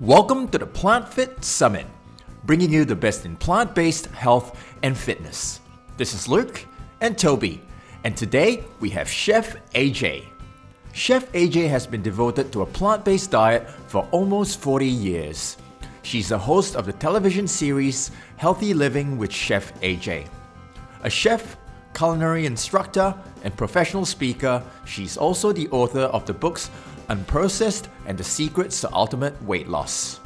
Welcome to the Plant Fit Summit, bringing you the best in plant-based health and fitness. This is Luke and Toby, and today we have Chef AJ. Chef AJ has been devoted to a plant-based diet for almost 40 years. She's the host of the television series Healthy Living with Chef AJ. A chef, culinary instructor, and professional speaker, she's also the author of the books Unprocessed and the Secrets to Ultimate Weight Loss.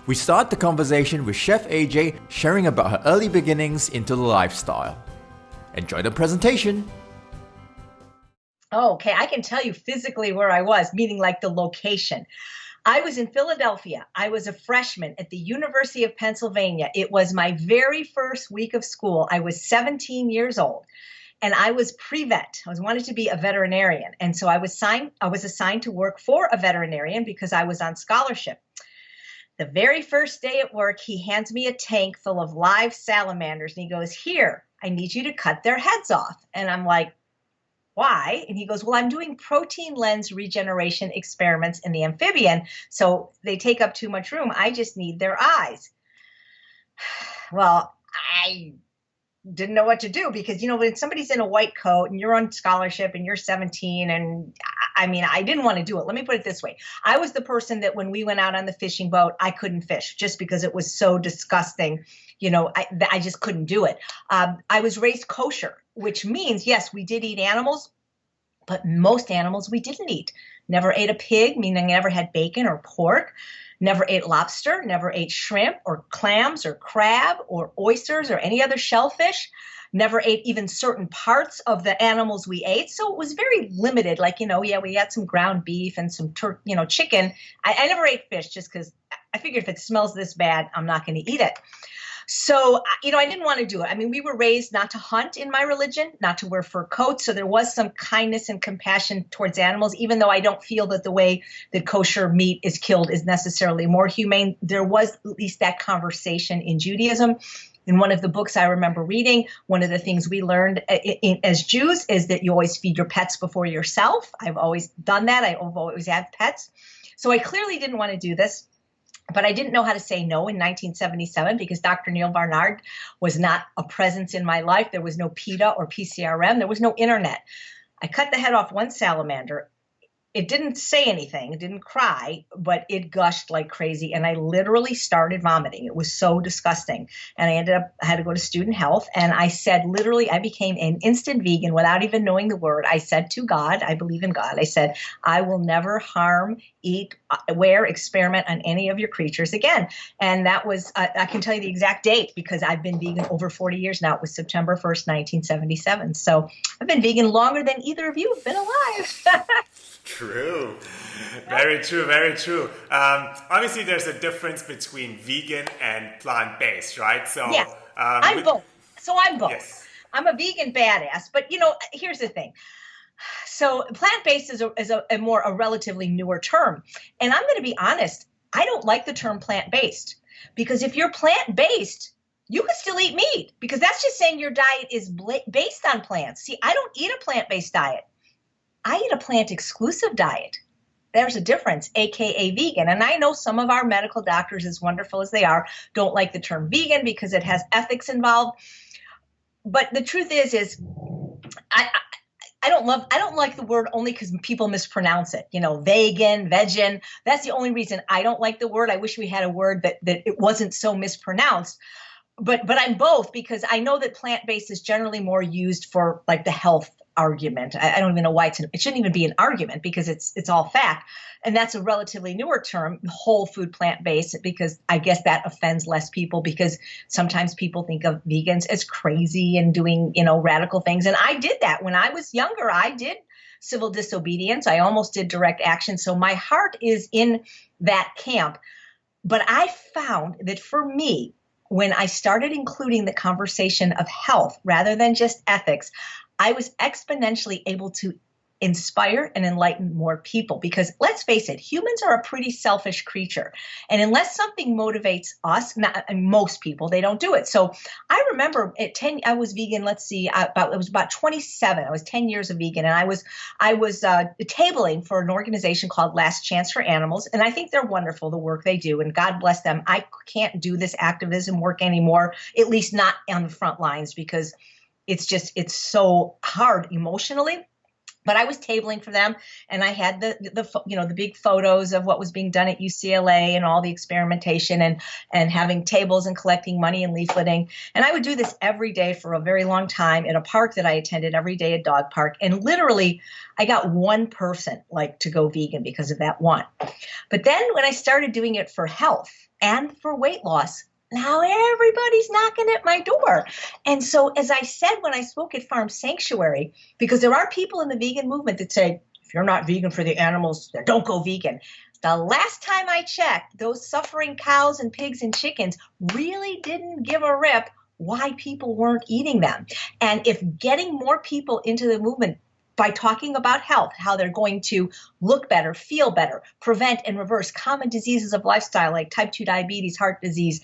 We start the conversation with Chef AJ sharing about her early beginnings into the lifestyle. Enjoy the presentation. Okay, I can tell you physically where I was, meaning like the location. I was in Philadelphia. I was a freshman at the University of Pennsylvania. It was my very first week of school. I was 17 years old. And I was pre-vet. I wanted to be a veterinarian. And so I was assigned to work for a veterinarian because I was on scholarship. The very first day at work, he hands me a tank full of live salamanders. And he goes, "Here, I need you to cut their heads off." And I'm like, "Why?" And he goes, "Well, I'm doing protein lens regeneration experiments in the amphibian. So they take up too much room. I just need their eyes." Well, I didn't know what to do because, when somebody's in a white coat and you're on scholarship and you're 17 and I didn't want to do it. Let me put it this way. I was the person that when we went out on the fishing boat, I couldn't fish just because it was so disgusting. I just couldn't do it. I was raised kosher, which means, yes, we did eat animals, but most animals we didn't eat. Never ate a pig, meaning I never had bacon or pork. Never ate lobster, never ate shrimp or clams or crab or oysters or any other shellfish. Never ate even certain parts of the animals we ate. So it was very limited. We had some ground beef and some chicken. I never ate fish just because I figured if it smells this bad, I'm not going to eat it. So, I didn't want to do it. We were raised not to hunt in my religion, not to wear fur coats. So there was some kindness and compassion towards animals, even though I don't feel that the way that kosher meat is killed is necessarily more humane. There was at least that conversation in Judaism. In one of the books I remember reading, one of the things we learned as Jews is that you always feed your pets before yourself. I've always done that. I've always had pets. So I clearly didn't want to do this. But I didn't know how to say no in 1977 because Dr. Neil Barnard was not a presence in my life. There was no PETA or PCRM. There was no internet. I cut the head off one salamander. It didn't say anything. It didn't cry, but it gushed like crazy. And I literally started vomiting. It was so disgusting. And I had to go to student health. And I said, literally, I became an instant vegan without even knowing the word. I said to God, I believe in God. I said, I will never harm, eat, wear, experiment on any of your creatures again. And that was, I can tell you the exact date because I've been vegan over 40 years now. It was September 1st, 1977. So I've been vegan longer than either of you have been alive. True. Very true, very true. Obviously, there's a difference between vegan and plant-based, right? So, yes, I'm both. I'm both. Yes. I'm a vegan badass. But, here's the thing. So plant-based is a relatively newer term. And I'm going to be honest, I don't like the term plant-based because if you're plant-based, you can still eat meat because that's just saying your diet is based on plants. See, I don't eat a plant-based diet. I eat a plant-exclusive diet. There's a difference, AKA vegan. And I know some of our medical doctors, as wonderful as they are, don't like the term vegan because it has ethics involved. But the truth is I don't like the word only because people mispronounce it. Vegan, vegan. That's the only reason I don't like the word. I wish we had a word that it wasn't so mispronounced. But I'm both because I know that plant-based is generally more used for like the health argument. I don't even know why it shouldn't even be an argument because it's all fact. And that's a relatively newer term, whole food plant-based, because I guess that offends less people because sometimes people think of vegans as crazy and doing, radical things. And I did that when I was younger. I did civil disobedience. I almost did direct action. So my heart is in that camp. But I found that for me, when I started including the conversation of health rather than just ethics, I was exponentially able to inspire and enlighten more people. Because let's face it, humans are a pretty selfish creature. And unless something motivates us, most people, they don't do it. So I remember at 10, I was vegan, let's see, it was about 27. I was 10 years of vegan. And I was tabling for an organization called Last Chance for Animals. And I think they're wonderful, the work they do. And God bless them. I can't do this activism work anymore, at least not on the front lines, because it's so hard emotionally. But I was tabling for them, and I had the big photos of what was being done at UCLA and all the experimentation and having tables and collecting money and leafleting. And I would do this every day for a very long time at a park that I attended every day, a dog park. And literally, I got one person to go vegan because of that one. But then when I started doing it for health and for weight loss, now everybody's knocking at my door. And so, as I said when I spoke at Farm Sanctuary, because there are people in the vegan movement that say, if you're not vegan for the animals, don't go vegan. The last time I checked, those suffering cows and pigs and chickens really didn't give a rip why people weren't eating them. And if getting more people into the movement by talking about health, how they're going to look better, feel better, prevent and reverse common diseases of lifestyle like type 2 diabetes, heart disease,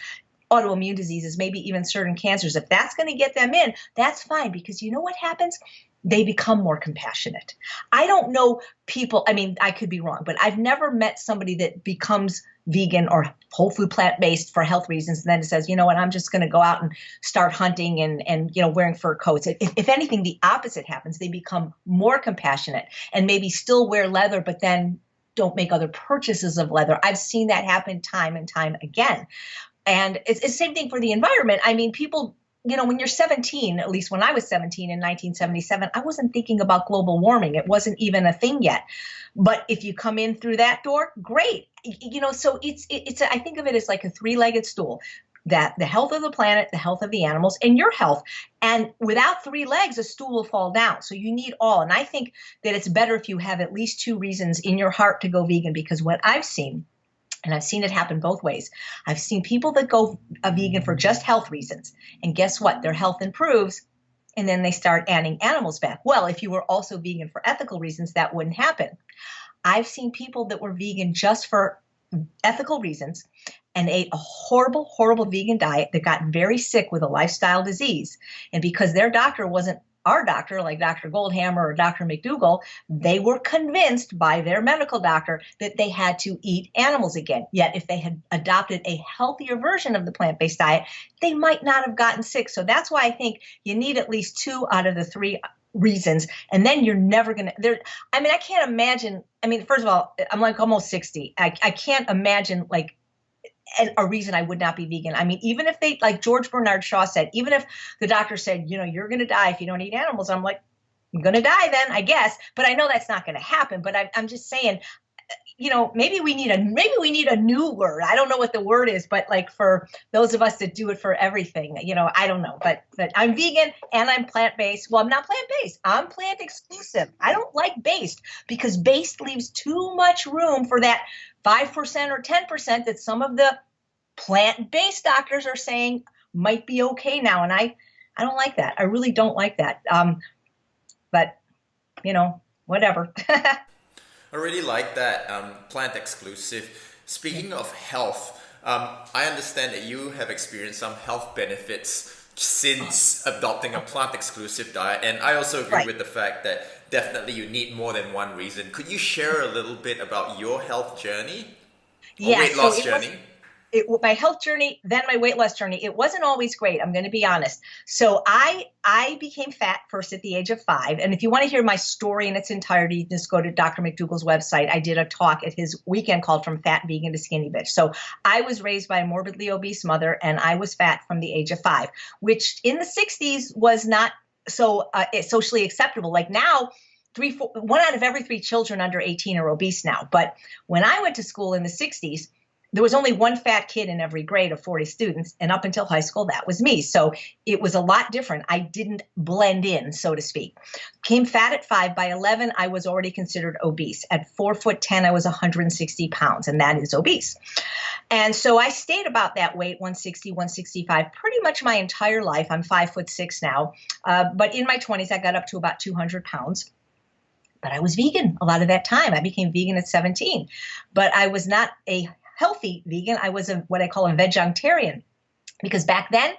autoimmune diseases, maybe even certain cancers. If that's going to get them in, that's fine, because you know what happens? They become more compassionate. I don't know people, I mean, I could be wrong, but I've never met somebody that becomes vegan or whole food plant-based for health reasons and then says, you know what, I'm just going to go out and start hunting and wearing fur coats. If anything, the opposite happens. They become more compassionate and maybe still wear leather, but then don't make other purchases of leather. I've seen that happen time and time again. And it's the same thing for the environment. I mean, people, when you're 17, at least when I was 17 in 1977, I wasn't thinking about global warming. It wasn't even a thing yet. But if you come in through that door, great. So I think of it as like a three-legged stool. That the health of the planet, the health of the animals, and your health. And without three legs, a stool will fall down. So you need all. And I think that it's better if you have at least two reasons in your heart to go vegan, because what I've seen, and I've seen it happen both ways. I've seen people that go a vegan for just health reasons. And guess what? Their health improves. And then they start adding animals back. Well, if you were also vegan for ethical reasons, that wouldn't happen. I've seen people that were vegan just for ethical reasons and ate a horrible, horrible vegan diet that got very sick with a lifestyle disease. And because their doctor wasn't our doctor, like Dr. Goldhammer or Dr. McDougall, they were convinced by their medical doctor that they had to eat animals again. Yet if they had adopted a healthier version of the plant-based diet, they might not have gotten sick. So that's why I think you need at least two out of the three reasons. And then you're never going to, I can't imagine. First of all, I'm like almost 60. I can't imagine a reason I would not be vegan. Even if they, like George Bernard Shaw said, even if the doctor said, you're going to die if you don't eat animals, I'm like, I'm going to die then, I guess. But I know that's not going to happen. But I'm just saying, maybe we need a new word. I don't know what the word is, but for those of us that do it for everything, I don't know. But I'm vegan and I'm plant-based. Well, I'm not plant-based. I'm plant exclusive. I don't like based because based leaves too much room for that 5% or 10% that some of the plant-based doctors are saying might be okay now. And I don't like that. I really don't like that. But, whatever. I really like that plant exclusive. Speaking of health, I understand that you have experienced some health benefits since adopting a plant exclusive diet. And I also agree with the fact that definitely you need more than one reason. Could you share a little bit about your health journey? Or weight loss journey? My health journey, then my weight loss journey, it wasn't always great. I'm going to be honest. So I became fat first at the age of 5. And if you want to hear my story in its entirety, just go to Dr. McDougall's website. I did a talk at his weekend called From Fat Vegan to Skinny Bitch. So I was raised by a morbidly obese mother, and I was fat from the age of 5, which in the 60s was not so socially acceptable. Like now, 1 out of every 3 children under 18 are obese now. But when I went to school in the 60s, there was only one fat kid in every grade of 40 students. And up until high school, that was me. So it was a lot different. I didn't blend in, so to speak. Came fat at 5. By 11, I was already considered obese. At 4'10", I was 160 pounds, and that is obese. And so I stayed about that weight, 160, 165, pretty much my entire life. I'm 5'6" now. But in my 20s, I got up to about 200 pounds. but I was vegan a lot of that time. I became vegan at 17, but I was not a healthy vegan. I was what I call a vegetarian, because back then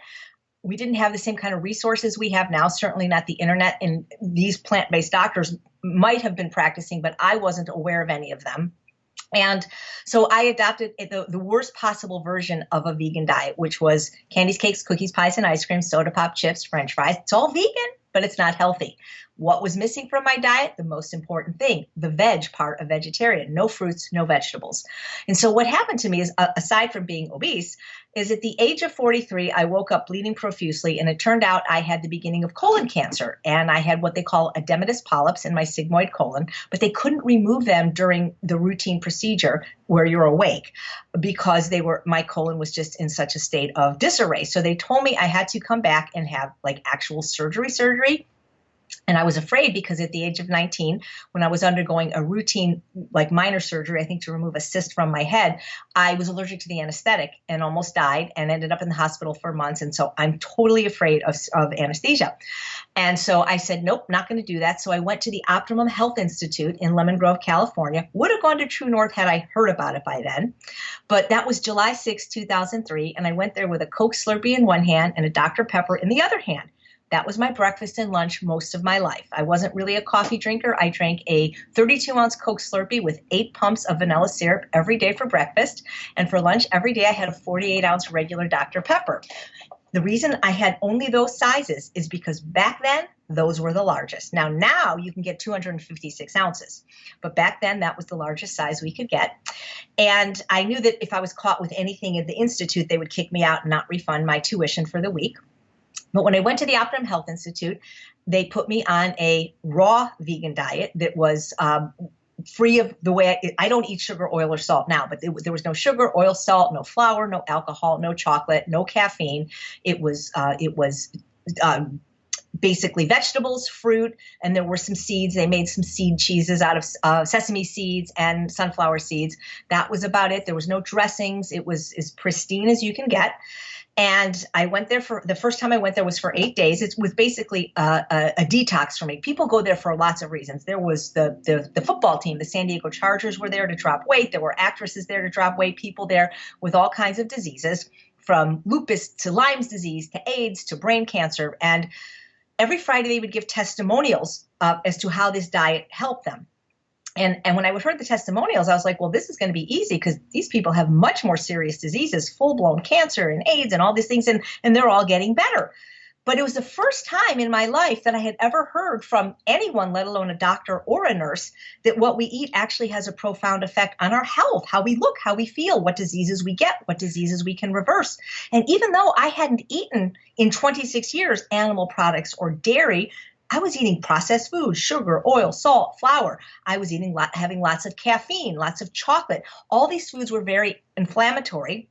we didn't have the same kind of resources we have now, certainly not the internet. And these plant-based doctors might have been practicing, but I wasn't aware of any of them. And so I adopted the worst possible version of a vegan diet, which was candies, cakes, cookies, pies, and ice cream, soda pop, chips, French fries. It's all vegan, but it's not healthy. What was missing from my diet? The most important thing, the veg part of vegetarian. No fruits, no vegetables. And so what happened to me is, aside from being obese, is at the age of 43, I woke up bleeding profusely, and it turned out I had the beginning of colon cancer, and I had what they call edematous polyps in my sigmoid colon, but they couldn't remove them during the routine procedure where you're awake, because my colon was just in such a state of disarray. So they told me I had to come back and have like actual surgery. And I was afraid, because at the age of 19, when I was undergoing a routine, like minor surgery, I think to remove a cyst from my head, I was allergic to the anesthetic and almost died and ended up in the hospital for months. And so I'm totally afraid of anesthesia. And so I said, nope, not going to do that. So I went to the Optimum Health Institute in Lemon Grove, California. Would have gone to True North had I heard about it by then. But that was July 6, 2003. And I went there with a Coke Slurpee in one hand and a Dr. Pepper in the other hand. That was my breakfast and lunch most of my life. I wasn't really a coffee drinker. I drank a 32-ounce Coke Slurpee with 8 pumps of vanilla syrup every day for breakfast. And for lunch, every day I had a 48-ounce regular Dr. Pepper. The reason I had only those sizes is because back then, those were the largest. Now you can get 256 ounces. But back then, that was the largest size we could get. And I knew that if I was caught with anything at the Institute, they would kick me out and not refund my tuition for the week. But when I went to the Optimum Health Institute, they put me on a raw vegan diet that was free of the way I don't eat sugar, oil, or salt now, but there was no sugar, oil, salt, no flour, no alcohol, no chocolate, no caffeine. It was basically vegetables, fruit, and there were some seeds. They made some seed cheeses out of sesame seeds and sunflower seeds. That was about it. There was no dressings. It was as pristine as you can get. And I went there the first time I went there was for 8 days. It was basically a detox for me. People go there for lots of reasons. There was the football team, the San Diego Chargers were there to drop weight. There were actresses there to drop weight, people there with all kinds of diseases, from lupus to Lyme's disease to AIDS to brain cancer. And every Friday they would give testimonials as to how this diet helped them. And when I would heard the testimonials, I was like, well, this is going to be easy, because these people have much more serious diseases, full-blown cancer and AIDS and all these things, and they're all getting better. But it was the first time in my life that I had ever heard from anyone, let alone a doctor or a nurse, that what we eat actually has a profound effect on our health, how we look, how we feel, what diseases we get, what diseases we can reverse. And even though I hadn't eaten in 26 years animal products or dairy, I was eating processed food, sugar, oil, salt, flour. I was having lots of caffeine, lots of chocolate. All these foods were very inflammatory,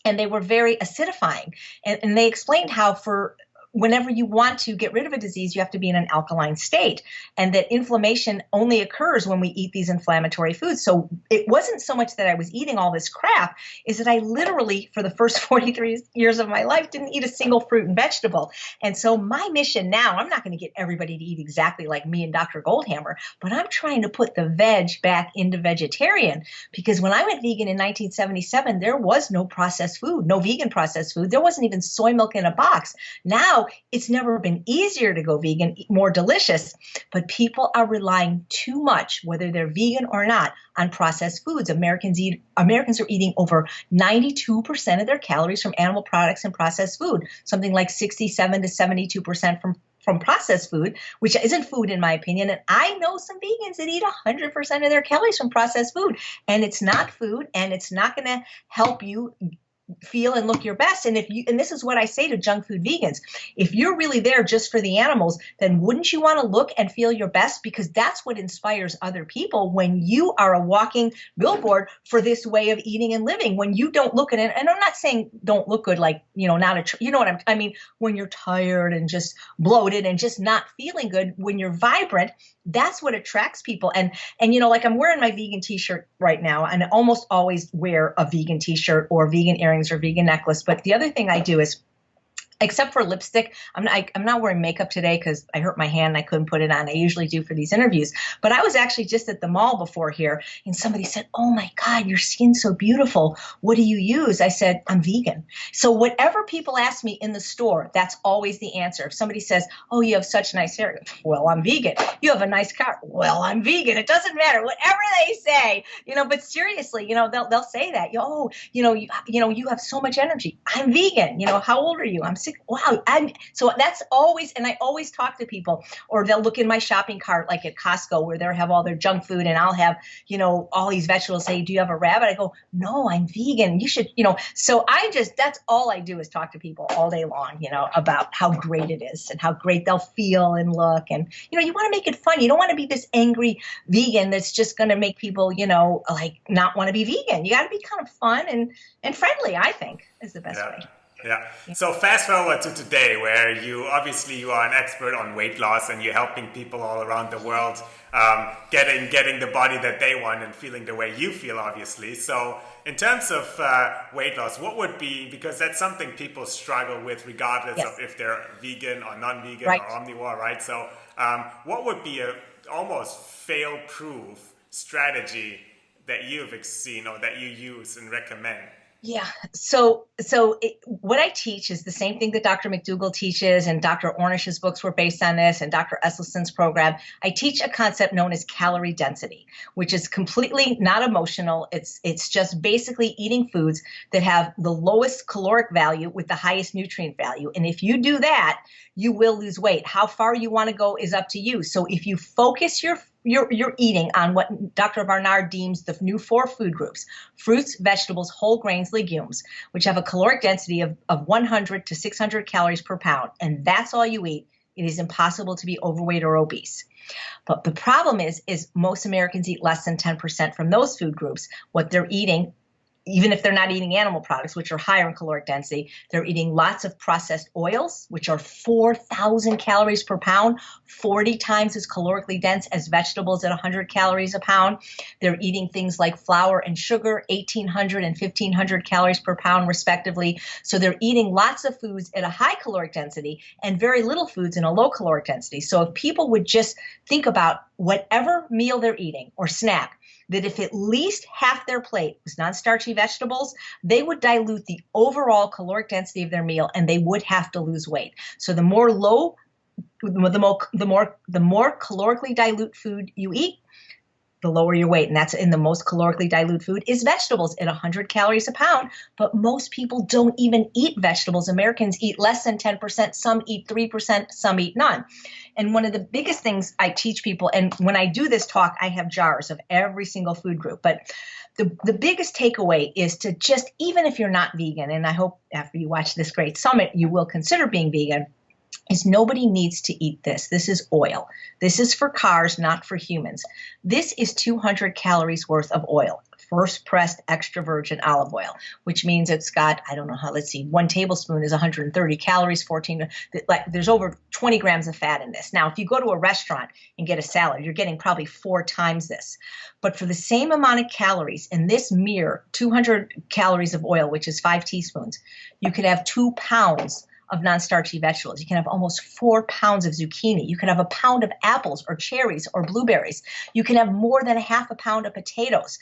and they were very acidifying. And they explained how for whenever you want to get rid of a disease, you have to be in an alkaline state, and that inflammation only occurs when we eat these inflammatory foods. So it wasn't so much that I was eating all this crap, is that I literally, for the first 43 years of my life, didn't eat a single fruit and vegetable. And so my mission now, I'm not going to get everybody to eat exactly like me and Dr. Goldhammer, but I'm trying to put the veg back into vegetarian, because when I went vegan in 1977, there was no processed food, no vegan processed food. There wasn't even soy milk in a box. Now, it's never been easier to go vegan, more delicious, but people are relying too much, whether they're vegan or not, on processed foods. Americans are eating over 92% of their calories from animal products and processed food, something like 67 to 72% from processed food, which isn't food in my opinion. And I know some vegans that eat 100% of their calories from processed food, and it's not food, and it's not going to help you feel and look your best. And this is what I say to junk food vegans, if you're really there just for the animals, then wouldn't you want to look and feel your best? Because that's what inspires other people when you are a walking billboard for this way of eating and living. When you don't look at it, and I'm not saying don't look good, like, I mean, when you're tired and just bloated and just not feeling good, when you're vibrant, that's what attracts people. And like I'm wearing my vegan t-shirt right now, and I almost always wear a vegan t-shirt or vegan earrings or vegan necklace. But the other thing I do is except for lipstick. I'm not wearing makeup today because I hurt my hand and I couldn't put it on. I usually do for these interviews. But I was actually just at the mall before here, and somebody said, "Oh my God, your skin's so beautiful. What do you use?" I said, "I'm vegan." So whatever people ask me in the store, that's always the answer. If somebody says, "Oh, you have such nice hair," well, I'm vegan. You have a nice car. Well, I'm vegan. It doesn't matter. Whatever they say, but seriously, they'll say that. You have so much energy. I'm vegan. How old are you? I'm 6. Wow. So that's always, and I always talk to people, or they'll look in my shopping cart, like at Costco, where they'll have all their junk food, and I'll have, all these vegetables. Say, "Do you have a rabbit?" I go, "No, I'm vegan. You should, So that's all I do is talk to people all day long, about how great it is and how great they'll feel and look. And, you want to make it fun. You don't want to be this angry vegan that's just going to make people, like not want to be vegan. You got to be kind of fun and friendly, I think, is the best way. Yeah. So fast forward to today, where you are an expert on weight loss, and you're helping people all around the world getting the body that they want and feeling the way you feel, obviously. So in terms of weight loss, what would be, because that's something people struggle with regardless of if they're vegan or non-vegan or omnivore, right? So what would be a almost fail-proof strategy that you've seen or that you use and recommend? Yeah. What I teach is the same thing that Dr. McDougall teaches, and Dr. Ornish's books were based on this, and Dr. Esselstyn's program. I teach a concept known as calorie density, which is completely not emotional. It's just basically eating foods that have the lowest caloric value with the highest nutrient value. And if you do that, you will lose weight. How far you want to go is up to you. So if you focus your eating on what Dr. Barnard deems the new 4 food groups: fruits, vegetables, whole grains, legumes, which have a caloric density of 100 to 600 calories per pound, and that's all you eat, it is impossible to be overweight or obese. But the problem is most Americans eat less than 10% from those food groups. What they're eating, even if they're not eating animal products, which are higher in caloric density, they're eating lots of processed oils, which are 4,000 calories per pound, 40 times as calorically dense as vegetables at 100 calories a pound. They're eating things like flour and sugar, 1,800 and 1,500 calories per pound, respectively. So they're eating lots of foods at a high caloric density and very little foods in a low caloric density. So if people would just think about whatever meal they're eating or snack, that if at least half their plate was non-starchy vegetables, they would dilute the overall caloric density of their meal, and they would have to lose weight. So the more calorically dilute food you eat, the lower your weight. And that's in the most calorically dilute food is vegetables at 100 calories a pound. But most people don't even eat vegetables. Americans eat less than 10%. Some eat 3%. Some eat none. And one of the biggest things I teach people, and when I do this talk, I have jars of every single food group. But the biggest takeaway is to just, even if you're not vegan, and I hope after you watch this great summit, you will consider being vegan, is nobody needs to eat this. This is oil. This is for cars, not for humans. This is 200 calories worth of oil, first pressed extra virgin olive oil, which means it's got, I don't know how, let's see, 1 tablespoon is 130 calories, 14, there's over 20 grams of fat in this. Now, if you go to a restaurant and get a salad, you're getting probably 4 times this. But for the same amount of calories in this mere 200 calories of oil, which is 5 teaspoons, you could have 2 pounds of non-starchy vegetables. You can have almost 4 pounds of zucchini. You can have a pound of apples or cherries or blueberries. You can have more than a half a pound of potatoes.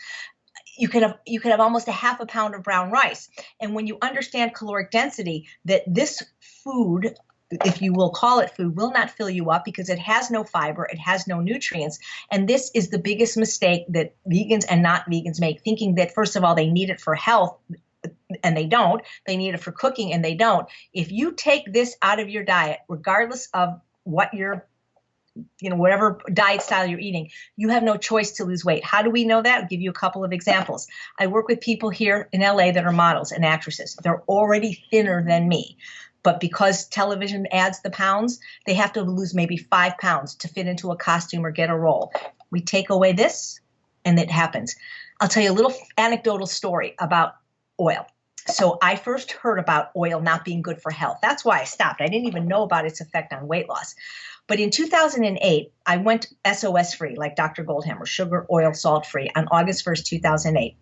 You could have almost a half a pound of brown rice. And when you understand caloric density, that this food, if you will call it food, will not fill you up because it has no fiber, it has no nutrients. And this is the biggest mistake that vegans and not vegans make, thinking that, first of all, they need it for health, and they don't. They need it for cooking, and they don't. If you take this out of your diet, regardless of what your, whatever diet style you're eating, you have no choice to lose weight. How do we know that? I'll give you a couple of examples. I work with people here in LA that are models and actresses. They're already thinner than me. But because television adds the pounds, they have to lose maybe 5 pounds to fit into a costume or get a role. We take away this, and it happens. I'll tell you a little anecdotal story about oil. So I first heard about oil not being good for health. That's why I stopped. I didn't even know about its effect on weight loss. But in 2008, I went SOS free, like Dr. Goldhammer, sugar, oil, salt free, on August 1st, 2008.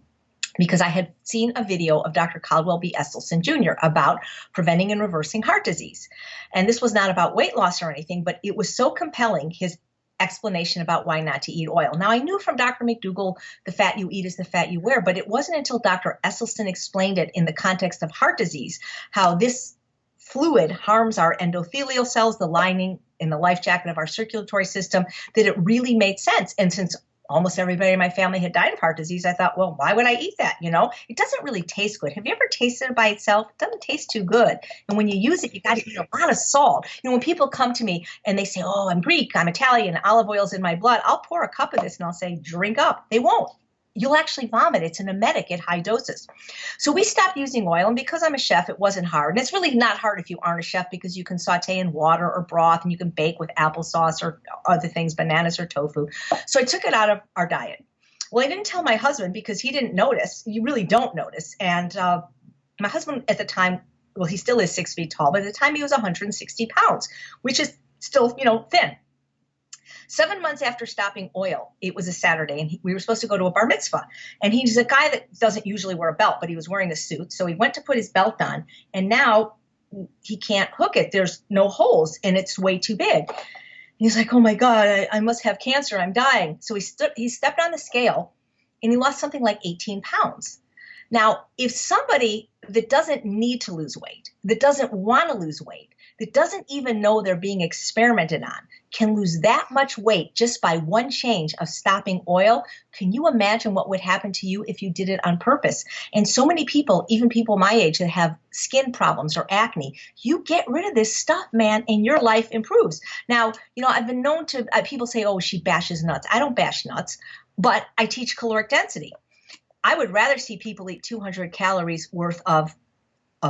because I had seen a video of Dr. Caldwell B. Esselstyn Jr. about preventing and reversing heart disease. And this was not about weight loss or anything, but it was so compelling, his explanation about why not to eat oil. Now, I knew from Dr. McDougall, the fat you eat is the fat you wear, but it wasn't until Dr. Esselstyn explained it in the context of heart disease, how this fluid harms our endothelial cells, the lining in the life jacket of our circulatory system, that it really made sense. And since almost everybody in my family had died of heart disease, I thought, well, why would I eat that? It doesn't really taste good. Have you ever tasted it by itself? It doesn't taste too good. And when you use it, you got to eat a lot of salt. When people come to me and they say, oh, I'm Greek, I'm Italian, olive oil's in my blood, I'll pour a cup of this and I'll say, drink up. They won't. You'll actually vomit. It's an emetic at high doses. So we stopped using oil. And because I'm a chef, it wasn't hard. And it's really not hard if you aren't a chef, because you can saute in water or broth and you can bake with applesauce or other things, bananas or tofu. So I took it out of our diet. Well, I didn't tell my husband because he didn't notice. You really don't notice. And my husband at the time, well, he still is 6 feet tall, but at the time he was 160 pounds, which is still, thin. 7 months after stopping oil, it was a Saturday, and we were supposed to go to a bar mitzvah. And he's a guy that doesn't usually wear a belt, but he was wearing a suit. So he went to put his belt on, and now he can't hook it. There's no holes, and it's way too big. He's like, oh, my God, I must have cancer. I'm dying. So he stepped on the scale, and he lost something like 18 pounds. Now, if somebody that doesn't need to lose weight, that doesn't want to lose weight, that doesn't even know they're being experimented on, can lose that much weight just by one change of stopping oil, can you imagine what would happen to you if you did it on purpose? And so many people, even people my age that have skin problems or acne, you get rid of this stuff, man, and your life improves. Now, I've been known to, people say, oh, she bashes nuts. I don't bash nuts, but I teach caloric density. I would rather see people eat 200 calories worth of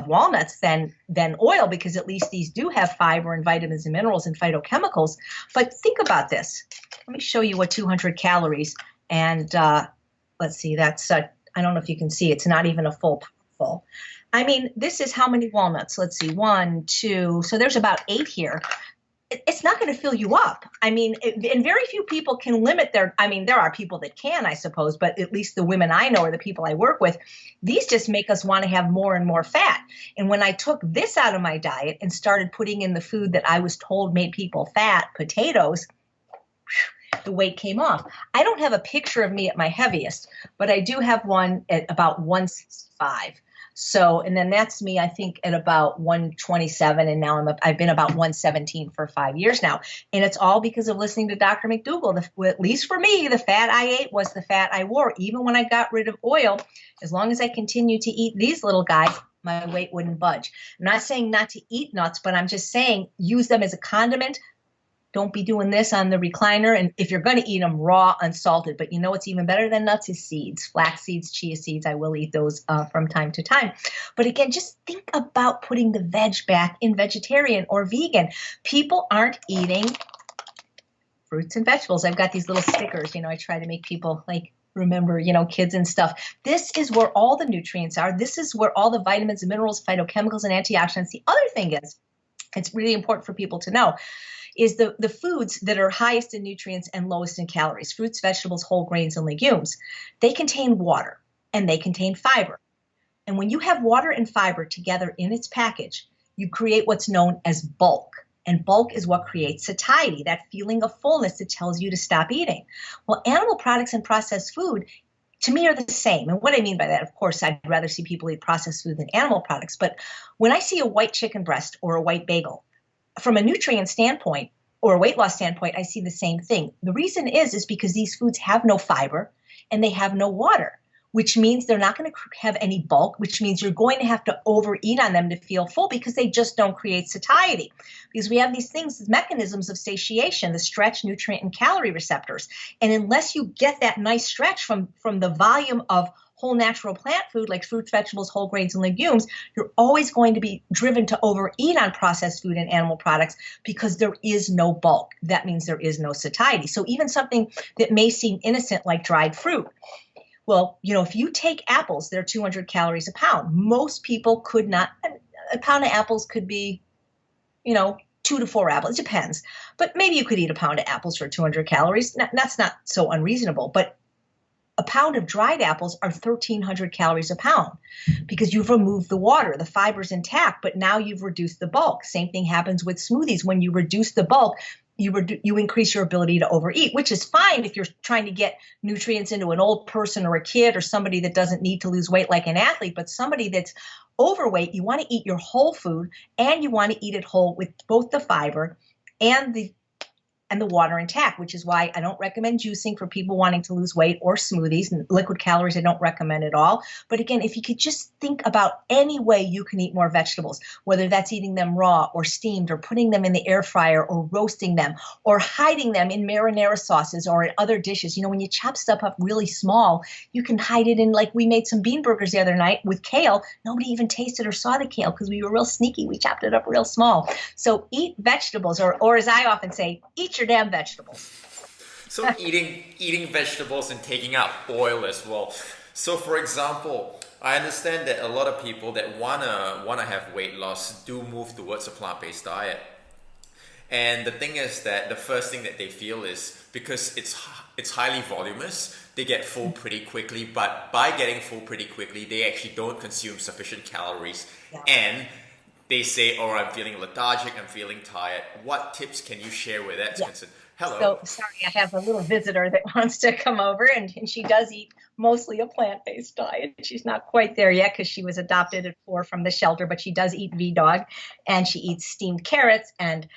walnuts than oil, because at least these do have fiber and vitamins and minerals and phytochemicals. But think about this. Let me show you what 200 calories, and let's see, that's, I don't know if you can see, it's not even a full poundful. I mean, this is how many walnuts? Let's see, 1, 2, so there's about 8 here. It's not going to fill you up. I mean, and very few people can limit there are people that can, I suppose, but at least the women I know or the people I work with, these just make us want to have more and more fat. And when I took this out of my diet and started putting in the food that I was told made people fat, potatoes, the weight came off. I don't have a picture of me at my heaviest, but I do have one at about 165. So, and then that's me, I think, at about 127, and now I've been about 117 for 5 years now. And it's all because of listening to Dr. McDougall. At least for me, the fat I ate was the fat I wore. Even when I got rid of oil, as long as I continued to eat these little guys, my weight wouldn't budge. I'm not saying not to eat nuts, but I'm just saying use them as a condiment. Don't be doing this on the recliner. And if you're going to eat them raw, unsalted, but what's even better than nuts is seeds, flax seeds, chia seeds. I will eat those from time to time. But again, just think about putting the veg back in vegetarian or vegan. People aren't eating fruits and vegetables. I've got these little stickers. I try to make people remember, kids and stuff. This is where all the nutrients are. This is where all the vitamins and minerals, phytochemicals, and antioxidants. The other thing is, it's really important for people to know, is the foods that are highest in nutrients and lowest in calories, fruits, vegetables, whole grains, and legumes. They contain water and they contain fiber. And when you have water and fiber together in its package, you create what's known as bulk. And bulk is what creates satiety, that feeling of fullness that tells you to stop eating. Well, animal products and processed food, to me, are the same. And what I mean by that, of course, I'd rather see people eat processed food than animal products. But when I see a white chicken breast or a white bagel, from a nutrient standpoint or a weight loss standpoint, I see the same thing. The reason is because these foods have no fiber and they have no water, which means they're not going to have any bulk, which means you're going to have to overeat on them to feel full, because they just don't create satiety. Because we have these things, these mechanisms of satiation, the stretch, nutrient, and calorie receptors. And unless you get that nice stretch from the volume of whole natural plant food like fruits, vegetables, whole grains, and legumes, you're always going to be driven to overeat on processed food and animal products because there is no bulk. That means there is no satiety. So even something that may seem innocent like dried fruit, well, if you take apples, they're 200 calories a pound. Most people could not, a pound of apples could be, 2 to 4 apples. It depends. But maybe you could eat a pound of apples for 200 calories. That's not so unreasonable. But a pound of dried apples are 1,300 calories a pound because you've removed the water. The fiber's intact, but now you've reduced the bulk. Same thing happens with smoothies. When you reduce the bulk, you increase your ability to overeat, which is fine if you're trying to get nutrients into an old person or a kid or somebody that doesn't need to lose weight like an athlete, but somebody that's overweight, you want to eat your whole food, and you want to eat it whole with both the fiber and the water intact, which is why I don't recommend juicing for people wanting to lose weight, or smoothies. And liquid calories I don't recommend at all. But again, if you could just think about any way you can eat more vegetables, whether that's eating them raw or steamed or putting them in the air fryer or roasting them or hiding them in marinara sauces or in other dishes. You know, when you chop stuff up really small, you can hide it in, like we made some bean burgers the other night with kale. Nobody even tasted or saw the kale because we were real sneaky. We chopped it up real small. So eat vegetables, or as I often say, eat your damn vegetables. So eating vegetables and taking out oil as well. So for example, I understand that a lot of people that wanna have weight loss do move towards a plant-based diet. And the thing is that the first thing that they feel is, because it's highly voluminous, they get full pretty quickly, but by getting full pretty quickly, they actually don't consume sufficient calories. Yeah. And they say, oh, I'm feeling lethargic, I'm feeling tired. What tips can you share with that? Yeah. Hello. So sorry, I have a little visitor that wants to come over, and she does eat mostly a plant-based diet. She's not quite there yet because she was adopted at 4 from the shelter, but she does eat VDOG, and she eats steamed carrots and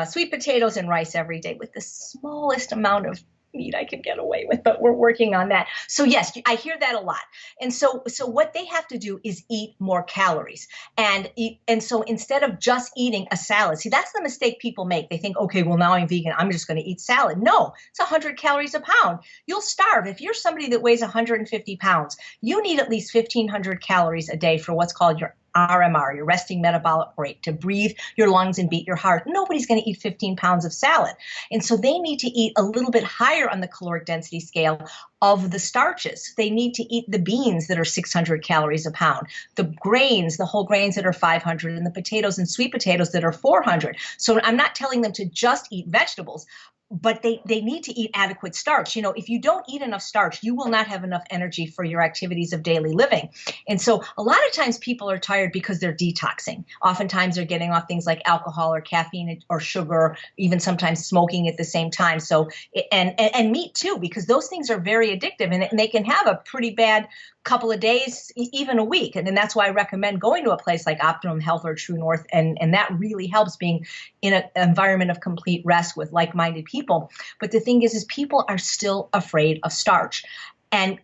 sweet potatoes and rice every day with the smallest amount of meat I can get away with, but we're working on that. So yes, I hear that a lot. And so what they have to do is eat more calories. And so instead of just eating a salad, see, that's the mistake people make. They think, okay, well, now I'm vegan, I'm just going to eat salad. No, it's 100 calories a pound. You'll starve. If you're somebody that weighs 150 pounds, you need at least 1,500 calories a day for what's called your RMR, your resting metabolic rate, to breathe your lungs and beat your heart. Nobody's going to eat 15 pounds of salad. And so they need to eat a little bit higher on the caloric density scale of the starches. They need to eat the beans that are 600 calories a pound, the grains, the whole grains that are 500, and the potatoes and sweet potatoes that are 400. So I'm not telling them to just eat vegetables, but they need to eat adequate starch. You know, if you don't eat enough starch, you will not have enough energy for your activities of daily living. And so a lot of times people are tired because they're detoxing. Oftentimes they're getting off things like alcohol or caffeine or sugar, even sometimes smoking at the same time. So, and meat too, because those things are very addictive, and they can have a pretty bad couple of days, even a week. And then that's why I recommend going to a place like Optimum Health or True North. And that really helps, being in an environment of complete rest with like-minded people. But the thing is people are still afraid of starch. And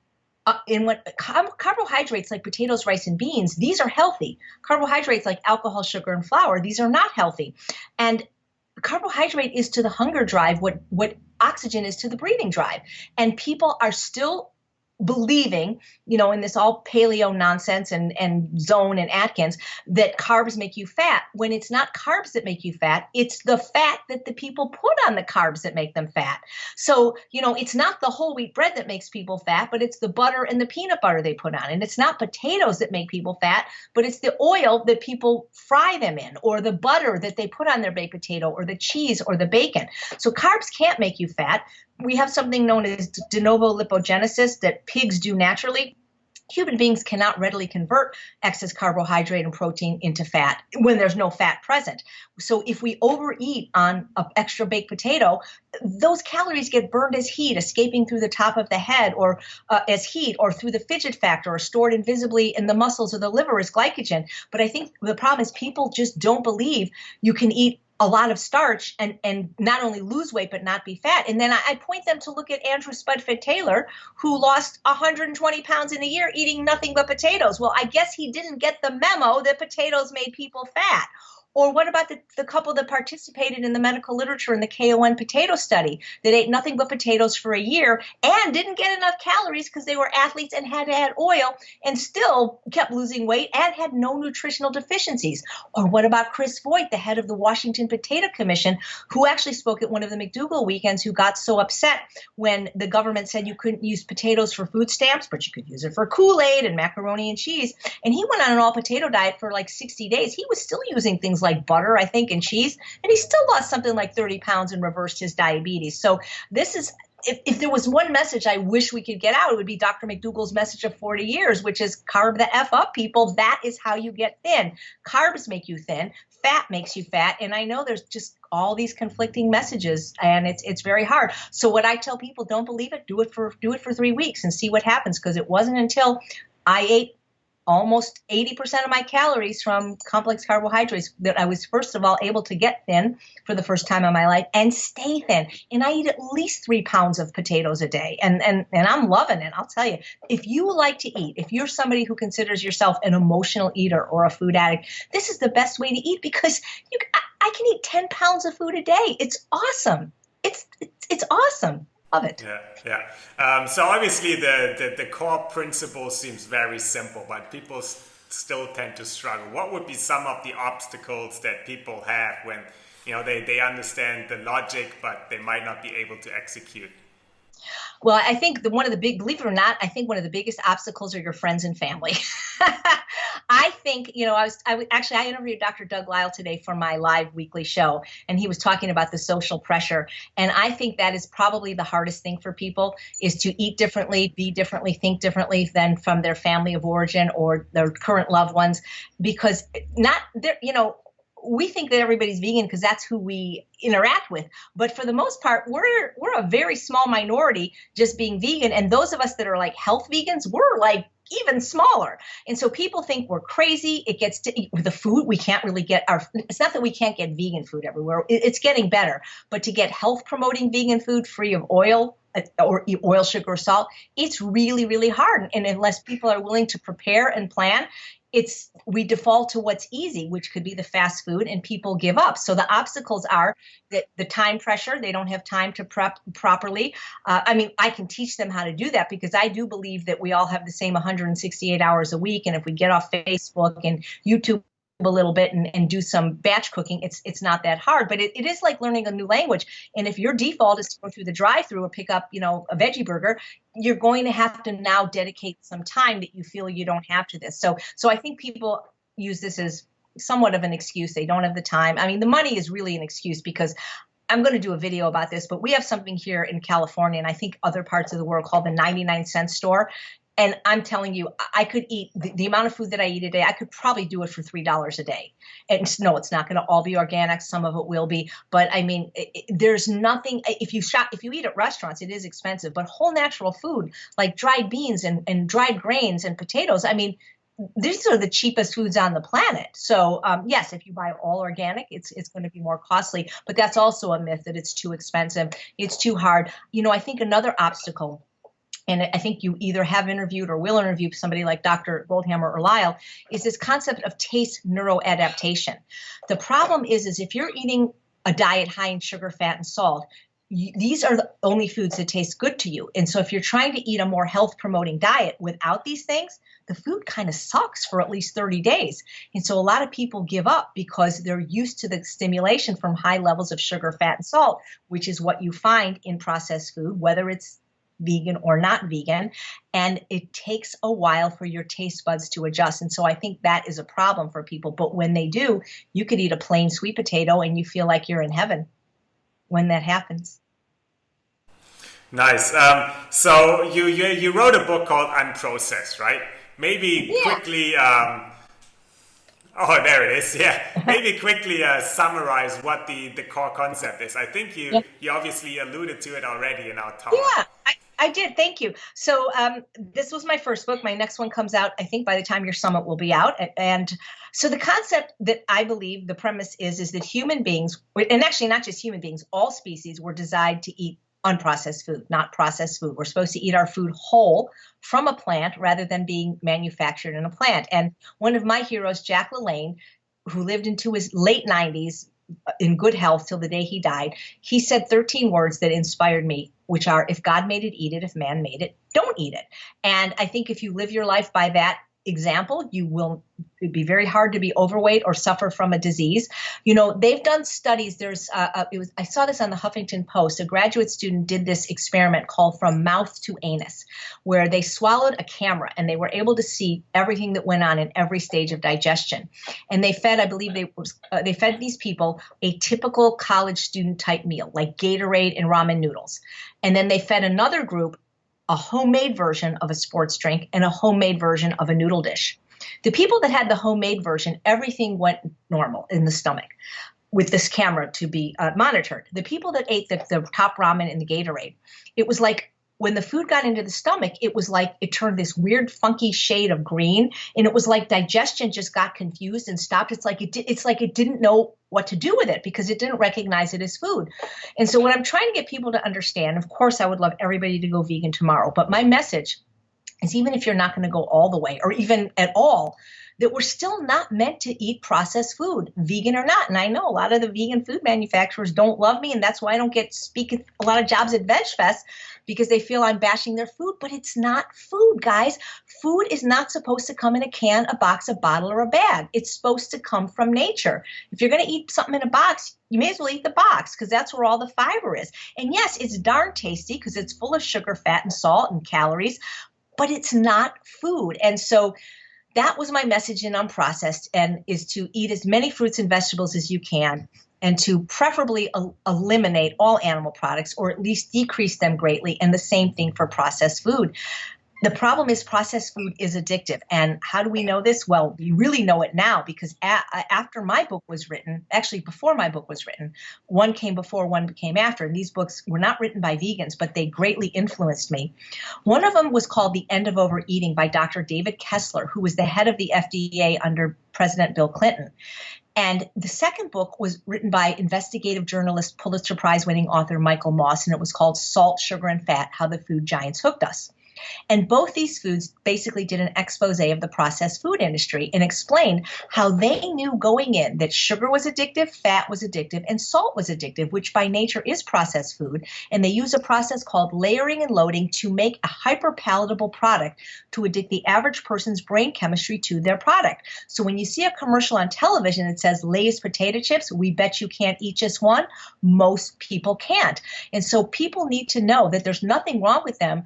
in what carbohydrates like potatoes, rice, and beans, these are healthy. Carbohydrates like alcohol, sugar, and flour, these are not healthy. And carbohydrate is to the hunger drive what oxygen is to the breathing drive. And people are still believing, you know, in this all paleo nonsense and Zone and Atkins, that carbs make you fat, when it's not carbs that make you fat, it's the fat that the people put on the carbs that make them fat. So, you know, it's not the whole wheat bread that makes people fat, but it's the butter and the peanut butter they put on. And it's not potatoes that make people fat, but it's the oil that people fry them in, or the butter that they put on their baked potato, or the cheese, or the bacon. So carbs can't make you fat. We have something known as de novo lipogenesis that pigs do naturally. Human beings cannot readily convert excess carbohydrate and protein into fat when there's no fat present. So if we overeat on an extra baked potato, those calories get burned as heat, escaping through the top of the head, or as heat, or through the fidget factor, or stored invisibly in the muscles or the liver as glycogen. But I think the problem is people just don't believe you can eat a lot of starch and not only lose weight, but not be fat. And then I point them to look at Andrew Spudfit Taylor, who lost 120 pounds in a year eating nothing but potatoes. Well, I guess he didn't get the memo that potatoes made people fat. Or what about the couple that participated in the medical literature in the KON potato study that ate nothing but potatoes for a year and didn't get enough calories because they were athletes and had to add oil and still kept losing weight and had no nutritional deficiencies? Or what about Chris Voigt, the head of the Washington Potato Commission, who actually spoke at one of the McDougal weekends, who got so upset when the government said you couldn't use potatoes for food stamps, but you could use it for Kool-Aid and macaroni and cheese. And he went on an all potato diet for like 60 days. He was still using things like butter, I think, and cheese, and he still lost something like 30 pounds and reversed his diabetes. So this is if there was one message I wish we could get out, it would be Dr. McDougall's message of 40 years, which is carb the F up, people. That is how you get thin. Carbs make you thin. Fat makes you fat. And I know there's just all these conflicting messages, and it's very hard. So what I tell people, don't believe it. Do it for 3 weeks and see what happens, because it wasn't until I ate almost 80% of my calories from complex carbohydrates that I was, first of all, able to get thin for the first time in my life and stay thin. And I eat at least 3 pounds of potatoes a day. And I'm loving it. I'll tell you, if you like to eat, if you're somebody who considers yourself an emotional eater or a food addict, this is the best way to eat, because I can eat 10 pounds of food a day. It's awesome. It's awesome. Love it. Yeah. So obviously the core principle seems very simple, but people still tend to struggle. What would be some of the obstacles that people have when, they understand the logic, but they might not be able to execute? Well, I think believe it or not, I think one of the biggest obstacles are your friends and family. I think, I interviewed Dr. Doug Lisle today for my live weekly show, and he was talking about the social pressure. And I think that is probably the hardest thing for people, is to eat differently, be differently, think differently than from their family of origin or their current loved ones, because we think that everybody's vegan because that's who we interact with. But for the most part, we're a very small minority just being vegan. And those of us that are like health vegans, we're like even smaller. And so people think we're crazy. It gets to with the food. We can't really get it's not that we can't get vegan food everywhere. It's getting better. But to get health promoting vegan food free of oil or oil, sugar, or salt, it's really, really hard. And unless people are willing to prepare and plan, we default to what's easy, which could be the fast food, and people give up. So the obstacles are that the time pressure, they don't have time to prep properly. I can teach them how to do that, because I do believe that we all have the same 168 hours a week. And if we get off Facebook and YouTube a little bit and do some batch cooking, it's not that hard. But it is like learning a new language. And if your default is to go through the drive-through or pick up, a veggie burger, you're going to have to now dedicate some time that you feel you don't have to this. So I think people use this as somewhat of an excuse. They don't have the time. I mean, the money is really an excuse, because I'm going to do a video about this, but we have something here in California, and I think other parts of the world, called the 99-cent store. And I'm telling you, I could eat the amount of food that I eat a day. I could probably do it for $3 a day. And no, it's not going to all be organic. Some of it will be. But I mean, there's nothing. If you eat at restaurants, it is expensive. But whole natural food like dried beans and dried grains and potatoes, I mean, these are the cheapest foods on the planet. So yes, if you buy all organic, it's going to be more costly. But that's also a myth, that it's too expensive. It's too hard. I think another obstacle, and I think you either have interviewed or will interview somebody like Dr. Goldhammer or Lisle, is this concept of taste neuroadaptation. The problem is if you're eating a diet high in sugar, fat, and salt, these are the only foods that taste good to you. And so if you're trying to eat a more health promoting diet without these things, the food kind of sucks for at least 30 days. And so a lot of people give up because they're used to the stimulation from high levels of sugar, fat, and salt, which is what you find in processed food, whether it's vegan or not vegan, and it takes a while for your taste buds to adjust. And so I think that is a problem for people. But when they do, you could eat a plain sweet potato and you feel like you're in heaven when that happens. Nice. So you wrote a book called Unprocessed, right? Maybe quickly. Oh, there it is. Yeah. Maybe quickly summarize what the core concept is. I think you obviously alluded to it already in our talk. Yeah, I did. Thank you. So this was my first book. My next one comes out, I think, by the time your summit will be out. And so the concept that I believe, the premise is that human beings, and actually not just human beings, all species were designed to eat unprocessed food, not processed food. We're supposed to eat our food whole from a plant rather than being manufactured in a plant. And one of my heroes, Jack LaLanne, who lived into his late 90s in good health till the day he died, he said 13 words that inspired me, which are, if God made it, eat it. If man made it, don't eat it. And I think if you live your life by that, example, it'd be very hard to be overweight or suffer from a disease. They've done studies. I saw this on the Huffington Post. A graduate student did this experiment called From Mouth to Anus, where they swallowed a camera and they were able to see everything that went on in every stage of digestion. And they fed, I believe they fed these people a typical college student type meal, like Gatorade and ramen noodles. And then they fed another group a homemade version of a sports drink and a homemade version of a noodle dish. The people that had the homemade version, everything went normal in the stomach with this camera to be monitored. The people that ate the top ramen and the Gatorade, it was like when the food got into the stomach, it was like it turned this weird, funky shade of green, and it was like digestion just got confused and stopped. It's like it didn't know what to do with it because it didn't recognize it as food. And so what I'm trying to get people to understand, of course, I would love everybody to go vegan tomorrow, but my message is even if you're not going to go all the way or even at all, that we're still not meant to eat processed food, vegan or not. And I know a lot of the vegan food manufacturers don't love me, and that's why I don't get speak a lot of jobs at VegFest, because they feel I'm bashing their food, but it's not food, guys. Food is not supposed to come in a can, a box, a bottle, or a bag. It's supposed to come from nature. If you're going to eat something in a box, you may as well eat the box because that's where all the fiber is. And yes, it's darn tasty because it's full of sugar, fat, and salt and calories, but it's not food. And so that was my message in Unprocessed, and is to eat as many fruits and vegetables as you can, and to preferably eliminate all animal products or at least decrease them greatly. And the same thing for processed food. The problem is processed food is addictive. And how do we know this? Well, we really know it now because after my book was written, actually before my book was written, one came before, one came after. And these books were not written by vegans, but they greatly influenced me. One of them was called The End of Overeating by Dr. David Kessler, who was the head of the FDA under President Bill Clinton. And the second book was written by investigative journalist, Pulitzer Prize winning author Michael Moss, and it was called Salt, Sugar, and Fat: How the Food Giants Hooked Us. And both these foods basically did an expose of the processed food industry and explained how they knew going in that sugar was addictive, fat was addictive, and salt was addictive, which by nature is processed food. And they use a process called layering and loading to make a hyper-palatable product to addict the average person's brain chemistry to their product. So when you see a commercial on television that says Lay's potato chips, we bet you can't eat just one, most people can't. And so people need to know that there's nothing wrong with them,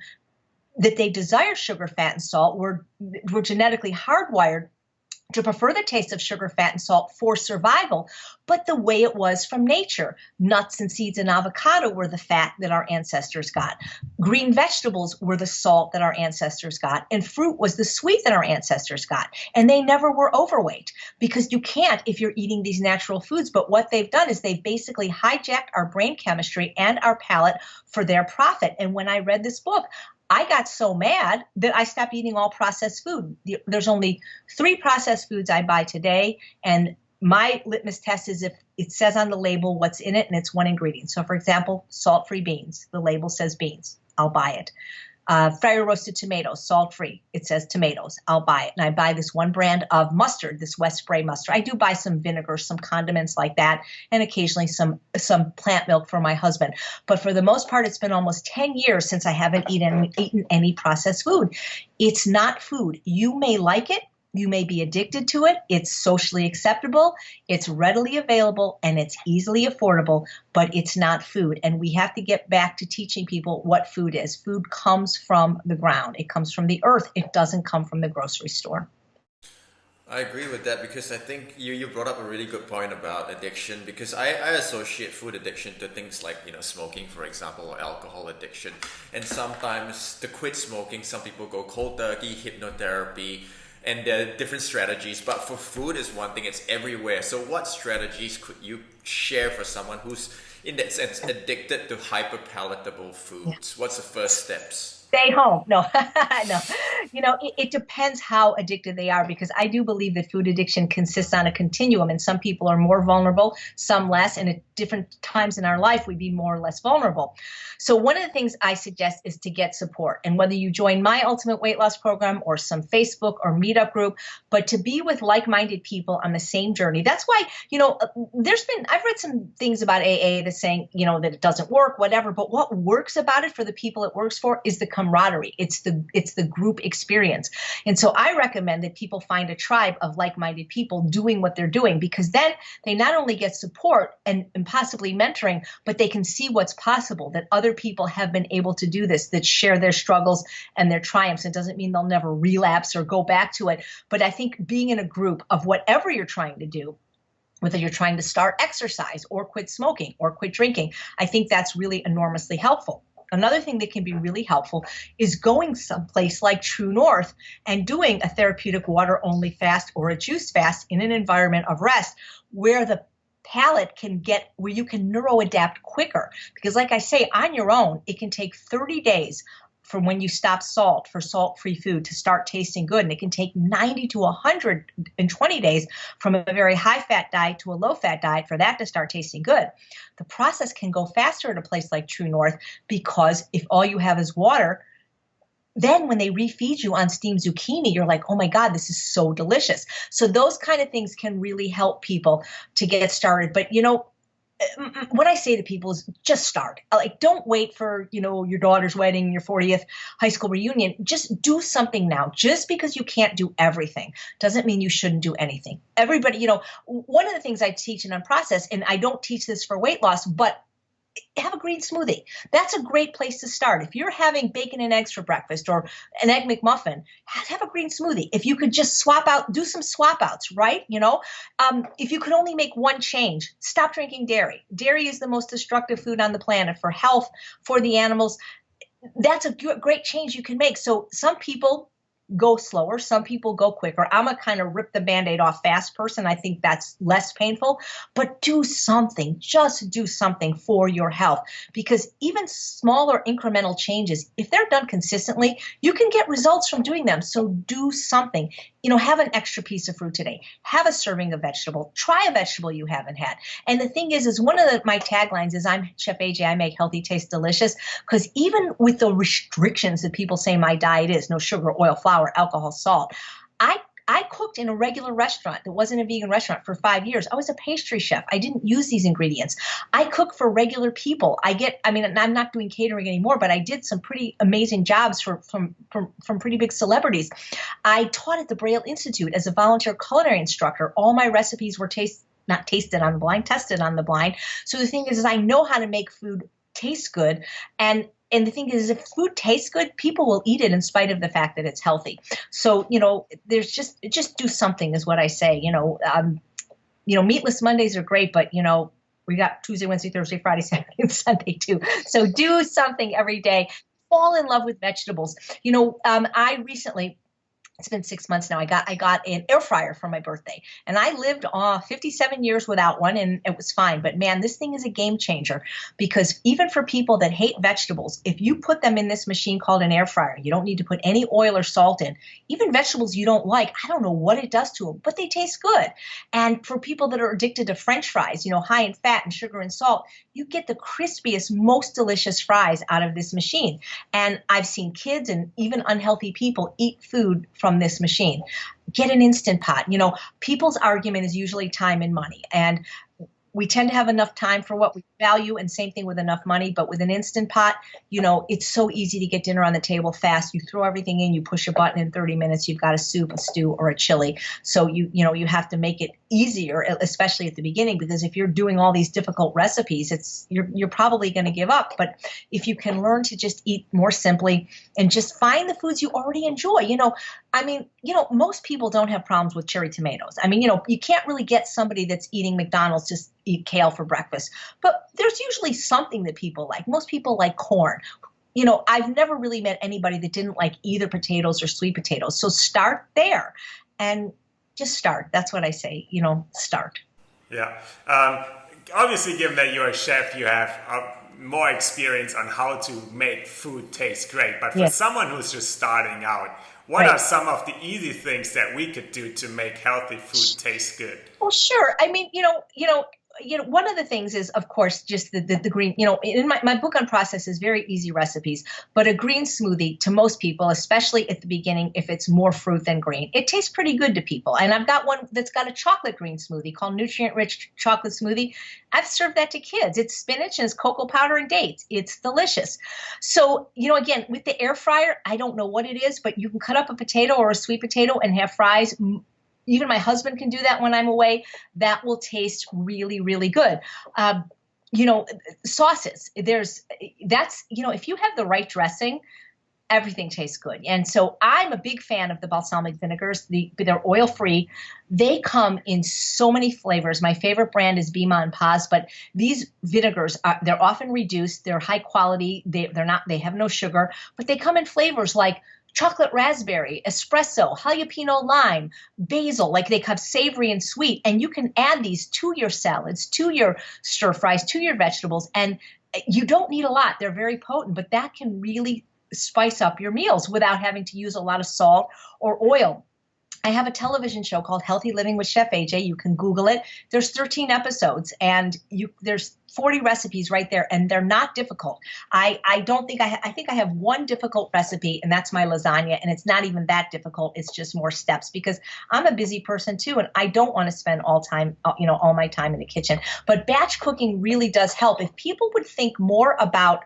that they desire sugar, fat, and salt. We're genetically hardwired to prefer the taste of sugar, fat, and salt for survival, but the way it was from nature. Nuts and seeds and avocado were the fat that our ancestors got. Green vegetables were the salt that our ancestors got, and fruit was the sweet that our ancestors got. And they never were overweight because you can't if you're eating these natural foods. But what they've done is they've basically hijacked our brain chemistry and our palate for their profit. And when I read this book, I got so mad that I stopped eating all processed food. There's only 3 processed foods I buy today, and my litmus test is if it says on the label what's in it and it's one ingredient. So, for example, salt-free beans. The label says beans. I'll buy it. Fryer roasted tomatoes, salt-free. It says tomatoes. I'll buy it. And I buy this one brand of mustard, this West Spray mustard. I do buy some vinegar, some condiments like that, and occasionally some plant milk for my husband. But for the most part, it's been almost 10 years since I haven't eaten any processed food. It's not food. You may like it. You may be addicted to it. It's socially acceptable. It's readily available, and it's easily affordable, but it's not food. And we have to get back to teaching people what food is. Food comes from the ground. It comes from the earth. It doesn't come from the grocery store. I agree with that because I think you brought up a really good point about addiction, because I associate food addiction to things like, smoking, for example, or alcohol addiction. And sometimes to quit smoking, some people go cold turkey, hypnotherapy, and there are different strategies. But for food is one thing, it's everywhere. So what strategies could you share for someone who's, in that sense, addicted to hyper-palatable foods? What's the first steps? Stay home. No, no. It depends how addicted they are, because I do believe that food addiction consists on a continuum, and some people are more vulnerable, some less, and at different times in our life, we'd be more or less vulnerable. So one of the things I suggest is to get support, and whether you join my Ultimate Weight Loss Program or some Facebook or meetup group, but to be with like-minded people on the same journey. That's why, I've read some things about AA that's saying, that it doesn't work, whatever, but what works about it for the people it works for is the camaraderie. It's the group experience. And so I recommend that people find a tribe of like-minded people doing what they're doing, because then they not only get support and possibly mentoring, but they can see what's possible, that other people have been able to do this, that share their struggles and their triumphs. It doesn't mean they'll never relapse or go back to it. But I think being in a group of whatever you're trying to do, whether you're trying to start exercise or quit smoking or quit drinking, I think that's really enormously helpful. Another thing that can be really helpful is going someplace like True North and doing a therapeutic water-only fast or a juice fast in an environment of rest where the palate can get, where you can neuroadapt quicker. Because like I say, on your own, it can take 30 days from when you stop salt for salt-free food to start tasting good. And it can take 90 to 120 days from a very high-fat diet to a low-fat diet for that to start tasting good. The process can go faster at a place like True North, because if all you have is water, then when they refeed you on steamed zucchini, you're like, oh my God, this is so delicious. So those kind of things can really help people to get started. But what I say to people is just start. Like, don't wait for, your daughter's wedding, your 40th high school reunion. Just do something now. Just because you can't do everything doesn't mean you shouldn't do anything. Everybody, one of the things I teach in Unprocessed, and I don't teach this for weight loss, but have a green smoothie. That's a great place to start. If you're having bacon and eggs for breakfast or an egg McMuffin, have a green smoothie. If you could just swap out, do some swap outs, right? If you could only make one change, stop drinking dairy. Dairy is the most destructive food on the planet for health, for the animals. That's a great change you can make. So some people go slower. Some people go quicker. I'm a kind of rip the Band-Aid off fast person. I think that's less painful, but do something, just do something for your health, because even smaller incremental changes, if they're done consistently, you can get results from doing them. So do something, have an extra piece of fruit today, have a serving of vegetable, try a vegetable you haven't had. And the thing is one of my taglines is I'm Chef AJ, I make healthy taste delicious, because even with the restrictions that people say my diet is, no sugar, oil, flour, alcohol, salt, I cooked in a regular restaurant that wasn't a vegan restaurant for 5 years. I was a pastry chef. I didn't use these ingredients. I cook for regular people. I'm not doing catering anymore, but I did some pretty amazing jobs from pretty big celebrities. I taught at the Braille Institute as a volunteer culinary instructor. All my recipes were not tasted on the blind, tested on the blind. So the thing is I know how to make food taste good. And the thing is, if food tastes good, people will eat it in spite of the fact that it's healthy. So, there's just do something is what I say. Meatless Mondays are great, but, we got Tuesday, Wednesday, Thursday, Friday, Saturday, and Sunday too. So do something every day. Fall in love with vegetables. I recently, it's been 6 months now, I got an air fryer for my birthday, and I lived 57 years without one, and it was fine. But man, this thing is a game changer, because even for people that hate vegetables, if you put them in this machine called an air fryer, you don't need to put any oil or salt in. Even vegetables you don't like, I don't know what it does to them, but they taste good. And for people that are addicted to French fries, high in fat and sugar and salt, you get the crispiest, most delicious fries out of this machine. And I've seen kids and even unhealthy people eat food from this machine. Get an Instant Pot. People's argument is usually time and money. And we tend to have enough time for what we value, and same thing with enough money. But with an Instant Pot, it's so easy to get dinner on the table fast. You throw everything in, you push a button, in 30 minutes, you've got a soup, a stew, or a chili. So you have to make it easier, especially at the beginning, because if you're doing all these difficult recipes, you're probably going to give up. But if you can learn to just eat more simply and just find the foods you already enjoy, most people don't have problems with cherry tomatoes. You can't really get somebody that's eating McDonald's just eat kale for breakfast, but there's usually something that people like. Most people like corn. I've never really met anybody that didn't like either potatoes or sweet potatoes. So start there and just start. That's what I say, start. Yeah. Obviously, given that you're a chef, you have more experience on how to make food taste great. But for someone who's just starting out, what are some of the easy things that we could do to make healthy food taste good? Well, sure. one of the things is, of course, just the green, in my book on process is very easy recipes, but a green smoothie to most people, especially at the beginning, if it's more fruit than green, it tastes pretty good to people. And I've got one that's got a chocolate green smoothie called Nutrient Rich Chocolate Smoothie. I've served that to kids. It's spinach and it's cocoa powder and dates. It's delicious. So, again, with the air fryer, I don't know what it is, but you can cut up a potato or a sweet potato and have fries. Even my husband can do that when I'm away. That will taste really, really good. Sauces, if you have the right dressing, everything tastes good. And so I'm a big fan of the balsamic vinegars. They're oil-free. They come in so many flavors. My favorite brand is Bima and Paz, but these vinegars they're often reduced. They're high quality. They have no sugar, but they come in flavors like chocolate raspberry, espresso, jalapeno lime, basil, like they have savory and sweet. And you can add these to your salads, to your stir fries, to your vegetables. And you don't need a lot. They're very potent, but that can really spice up your meals without having to use a lot of salt or oil. I have a television show called Healthy Living with Chef AJ. You can Google it. There's 13 episodes and there's 40 recipes right there, and they're not difficult. I think I have one difficult recipe, and that's my lasagna, and it's not even that difficult. It's just more steps because I'm a busy person too, and I don't want to spend all my time in the kitchen. But batch cooking really does help. If people would think more about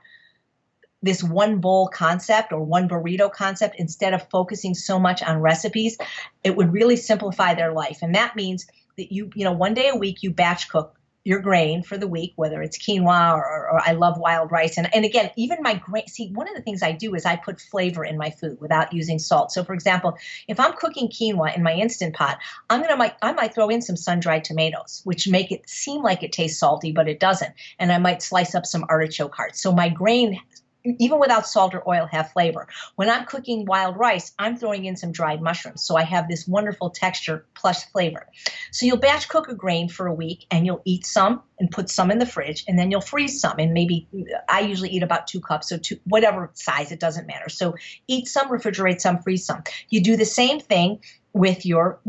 this one bowl concept or one burrito concept instead of focusing so much on recipes, it would really simplify their life. And that means that one day a week you batch cook your grain for the week, whether it's quinoa or I love wild rice. And again, even my grain, one of the things I do is I put flavor in my food without using salt. So for example, if I'm cooking quinoa in my Instant Pot, I might throw in some sun-dried tomatoes, which make it seem like it tastes salty, but it doesn't. And I might slice up some artichoke hearts. So my grain, even without salt or oil, have flavor. When I'm cooking wild rice, I'm throwing in some dried mushrooms. So I have this wonderful texture plus flavor. So you'll batch cook a grain for a week and you'll eat some and put some in the fridge, and then you'll freeze some. And maybe I usually eat about 2 cups, so whatever size, it doesn't matter. So eat some, refrigerate some, freeze some. You do the same thing with your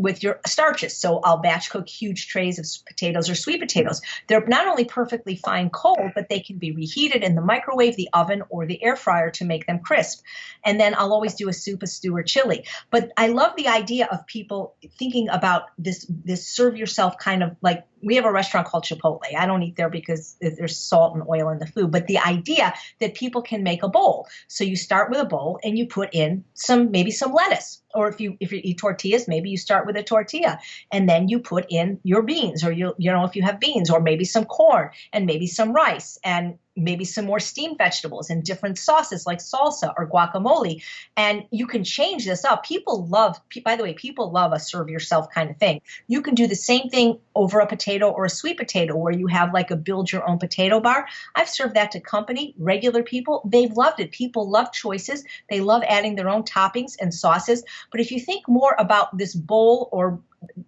starches. So I'll batch cook huge trays of potatoes or sweet potatoes. They're not only perfectly fine cold, but they can be reheated in the microwave, the oven, or the air fryer to make them crisp. And then I'll always do a soup, a stew, or chili. But I love the idea of people thinking about this serve yourself kind of like, we have a restaurant called Chipotle. I don't eat there because there's salt and oil in the food, but the idea that people can make a bowl. So you start with a bowl and you put in maybe some lettuce. Or if you eat tortillas, maybe you start with a tortilla and then you put in your beans, or if you have beans, or maybe some corn and maybe some rice and maybe some more steamed vegetables and different sauces like salsa or guacamole. And you can change this up. By the way, people love a serve yourself kind of thing. You can do the same thing over a potato or a sweet potato where you have like a build your own potato bar. I've served that to company, regular people. They've loved it. People love choices. They love adding their own toppings and sauces. But if you think more about this bowl or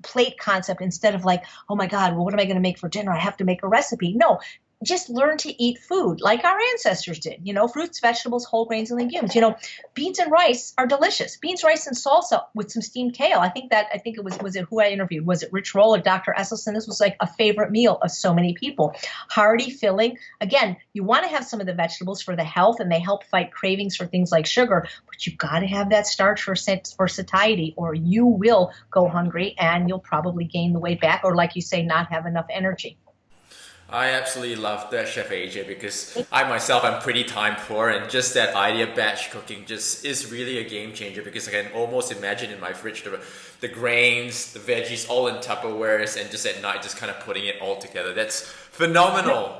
plate concept instead of like, oh my God, well, what am I going to make for dinner? I have to make a recipe. No, just learn to eat food like our ancestors did, fruits, vegetables, whole grains, and legumes. Beans and rice are delicious. Beans, rice, and salsa with some steamed kale. I think was it who I interviewed? Was it Rich Roll or Dr. Esselstyn? This was like a favorite meal of so many people. Hearty, filling. Again, you want to have some of the vegetables for the health, and they help fight cravings for things like sugar, but you've got to have that starch for satiety, or you will go hungry and you'll probably gain the weight back, or like you say, not have enough energy. I absolutely love that, Chef AJ, because I myself am pretty time poor, and just that idea of batch cooking just is really a game changer, because I can almost imagine in my fridge the grains, the veggies all in Tupperwares, and just at night just kind of putting it all together. That's phenomenal.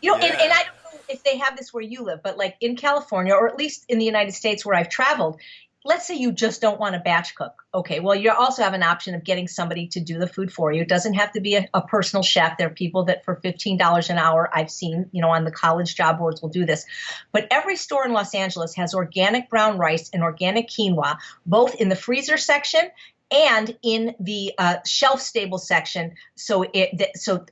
And I don't know if they have this where you live, but like in California, or at least in the United States where I've traveled, let's say you just don't want to batch cook. Okay, well, you also have an option of getting somebody to do the food for you. It doesn't have to be a personal chef. There are people that for $15 an hour, I've seen, on the college job boards will do this. But every store in Los Angeles has organic brown rice and organic quinoa, both in the freezer section and in the shelf-stable section, so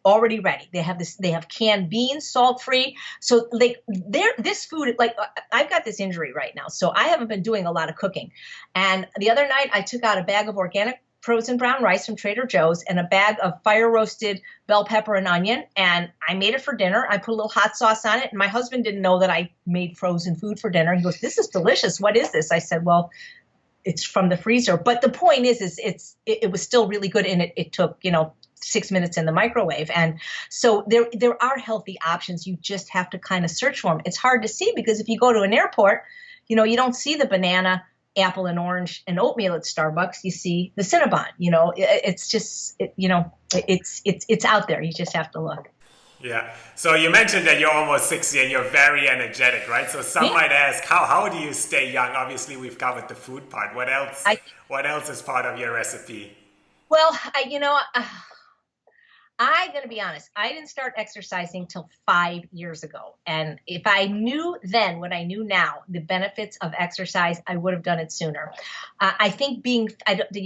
already ready. They have canned beans, salt-free. So this food, like I've got this injury right now, so I haven't been doing a lot of cooking. And the other night, I took out a bag of organic frozen brown rice from Trader Joe's and a bag of fire roasted bell pepper and onion. And I made it for dinner. I put a little hot sauce on it. And my husband didn't know that I made frozen food for dinner. He goes, "This is delicious. What is this?" I said, "Well, it's from the freezer." But the point is it was still really good. And it took, 6 minutes in the microwave. And so there are healthy options. You just have to kind of search for them. It's hard to see because if you go to an airport, you don't see the banana, apple and orange and oatmeal at Starbucks. You see the Cinnabon. It's just, it's out there. You just have to look. Yeah. So you mentioned that you're almost 60 and you're very energetic, right? So some might ask, how do you stay young? Obviously, we've covered the food part. What else? What else is part of your recipe? Well, I'm going to be honest. I didn't start exercising till 5 years ago. And if I knew then what I knew now, the benefits of exercise, I would have done it sooner. I think you